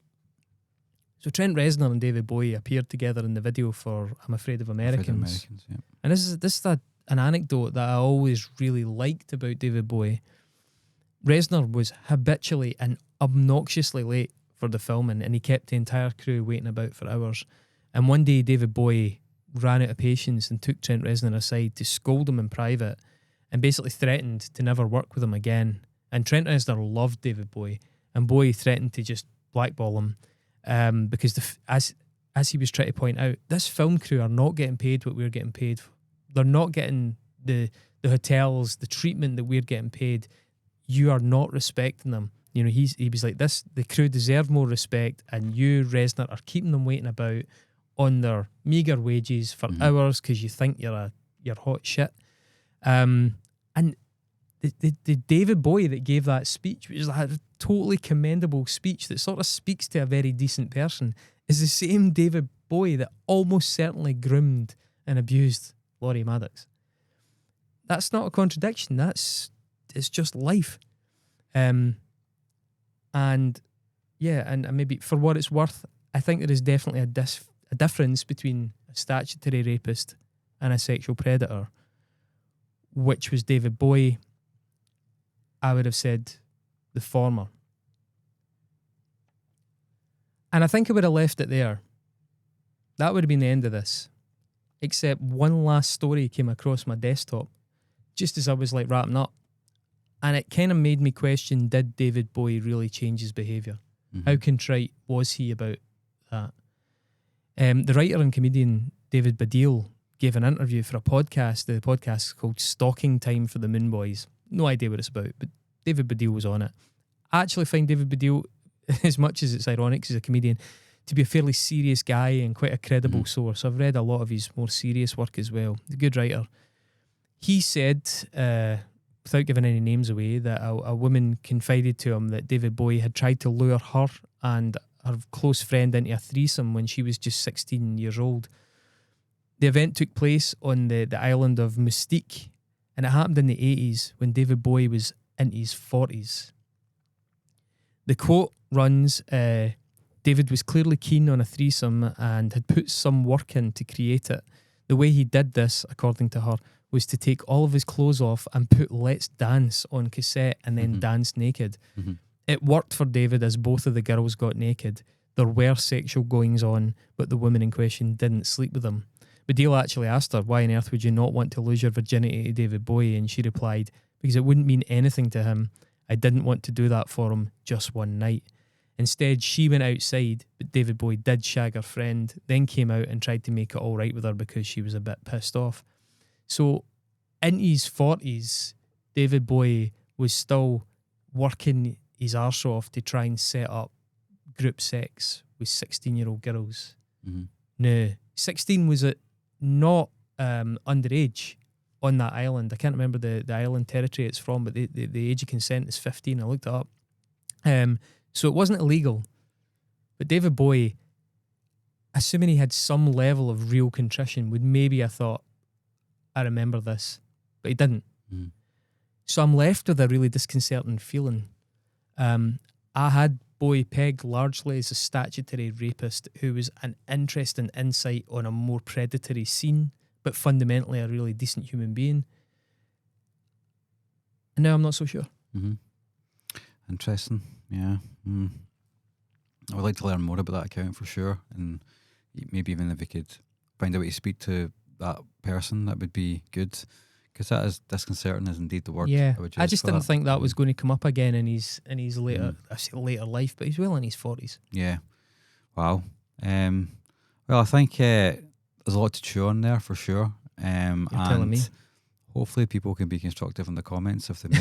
So Trent Reznor and David Bowie appeared together in the video for I'm Afraid of Americans. Yeah. And this is an anecdote that I always really liked about David Bowie. Reznor was habitually and obnoxiously late for the filming, and he kept the entire crew waiting about for hours. And one day David Bowie ran out of patience and took Trent Reznor aside to scold him in private and basically threatened to never work with him again. And Trent Reznor loved David Bowie, and Bowie threatened to just blackball him because as he was trying to point out, this film crew are not getting paid what we're getting paid. They're not getting the hotels, the treatment that we're getting paid. you are not respecting them. You know, he was like, this, the crew deserve more respect, and you, Reznor, are keeping them waiting about on their meagre wages for hours because you think you're hot shit. And the David Bowie that gave that speech, which is like a totally commendable speech that sort of speaks to a very decent person, is the same David Bowie that almost certainly groomed and abused Laurie Maddox. That's not a contradiction. It's just life. And maybe for what it's worth, I think there is definitely a difference between a statutory rapist and a sexual predator, which was David Bowie. I would have said the former. And I think I would have left it there. That would have been the end of this. Except one last story came across my desktop just as I was like wrapping up. And it kind of made me question, did David Bowie really change his behaviour? How contrite was he about that? The writer and comedian David Baddiel gave an interview for a podcast. The podcast is called Stalking Time for the Moon Boys. No idea what it's about, but David Baddiel was on it. I actually find David Baddiel, as much as it's ironic, he's a comedian, to be a fairly serious guy and quite a credible source. I've read a lot of his more serious work as well. He's a good writer. He said, without giving any names away, that a woman confided to him that David Bowie had tried to lure her and her close friend into a threesome when she was just 16 years old. The event took place on the island of Mystique, and it happened in the 80s when David Bowie was in his 40s. The quote runs, David was clearly keen on a threesome and had put some work in to create it. The way he did this, according to her, was to take all of his clothes off and put Let's Dance on cassette and then dance naked. It worked for David as both of the girls got naked. There were sexual goings on, but the woman in question didn't sleep with him. Baddiel actually asked her, why on earth would you not want to lose your virginity to David Bowie? And she replied, because it wouldn't mean anything to him. I didn't want to do that for him just one night. Instead, she went outside, but David Bowie did shag her friend, then came out and tried to make it all right with her because she was a bit pissed off. So, in his 40s, David Bowie was still working his arse off to try and set up group sex with 16-year-old girls. No, 16 was it not underage on that island. I can't remember the island territory it's from, but the age of consent is 15. I looked it up. So it wasn't illegal. But David Bowie, assuming he had some level of real contrition, would maybe have thought, I remember this. But he didn't. So I'm left with a really disconcerting feeling. I had Bowie pegged largely as a statutory rapist who was an interesting insight on a more predatory scene, but fundamentally a really decent human being. And now I'm not so sure. Interesting, yeah. I would like to learn more about that account for sure, and maybe even if we could find a way to speak to that person, that would be good, because that is disconcerting, is indeed the word. Yeah, I just didn't think that was going to come up again in his later, I say later life, but he's well in his 40s. Yeah, wow. Well, I think there's a lot to chew on there for sure. You're telling me. Hopefully people can be constructive in the comments if they've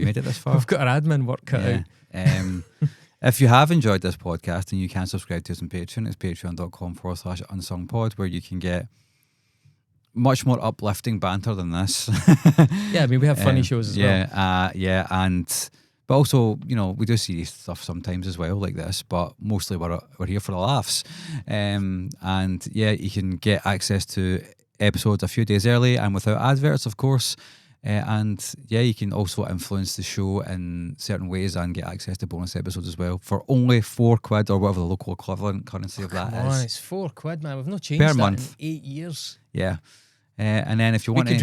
made it this far. We've got our admin work cut out. If you have enjoyed this podcast, and you can subscribe to us on Patreon, it's patreon.com/unsungpod, where you can get much more uplifting banter than this. Yeah, I mean, we have funny shows as well. But also, you know, we do serious stuff sometimes as well, like this, but mostly we're here for the laughs. And yeah, you can get access to episodes a few days early and without adverts, of course. And yeah, you can also influence the show in certain ways and get access to bonus episodes as well for only £4 or whatever the local equivalent currency of that is. It's £4, man. We've not changed that month. In 8 years. Yeah. And then if you want we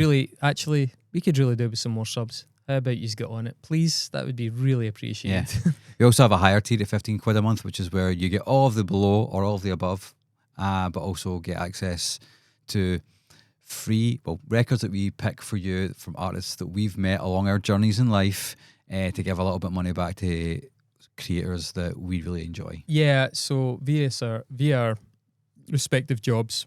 could really do with some more subs. How about you get on it, please? That would be really appreciated. Yeah. We also have a higher tier at £15 a month, which is where you get all of the below or all of the above, but also get access to free records that we pick for you from artists that we've met along our journeys in life, to give a little bit of money back to creators that we really enjoy. Yeah, so via our respective jobs,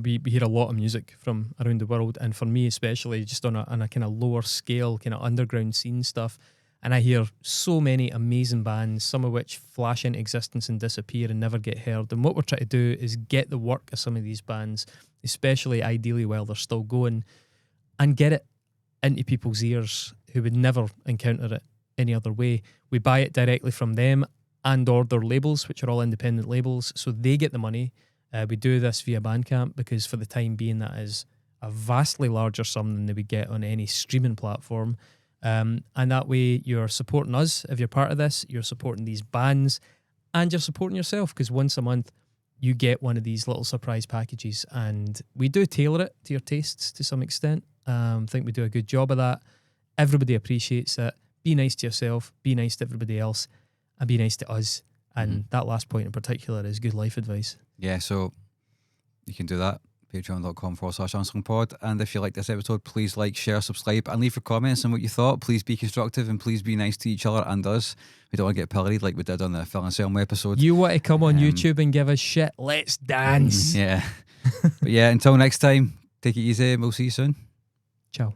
we hear a lot of music from around the world, and for me especially, just on a kind of lower scale, kind of underground scene stuff. And I hear so many amazing bands, some of which flash into existence and disappear and never get heard. And what we're trying to do is get the work of some of these bands, especially ideally while they're still going, and get it into people's ears who would never encounter it any other way. We buy it directly from them and or their labels, which are all independent labels, so they get the money. We do this via Bandcamp because for the time being that is a vastly larger sum than they would get on any streaming platform. And that way you're supporting us if you're part of this, you're supporting these bands, and you're supporting yourself because once a month you get one of these little surprise packages, and we do tailor it to your tastes to some extent. I think we do a good job of that. Everybody appreciates it. Be nice to yourself, be nice to everybody else, and be nice to us. And that last point in particular is good life advice. Yeah, so you can do that. Patreon.com/unsungpod. And if you like this episode, please like, share, subscribe, and leave your comments on what you thought. Please be constructive and please be nice to each other and us. We don't want to get pilloried like we did on the Phil Anselmo episode. You want to come on YouTube and give us shit? Let's dance. Yeah. But yeah, until next time, take it easy and we'll see you soon. Ciao.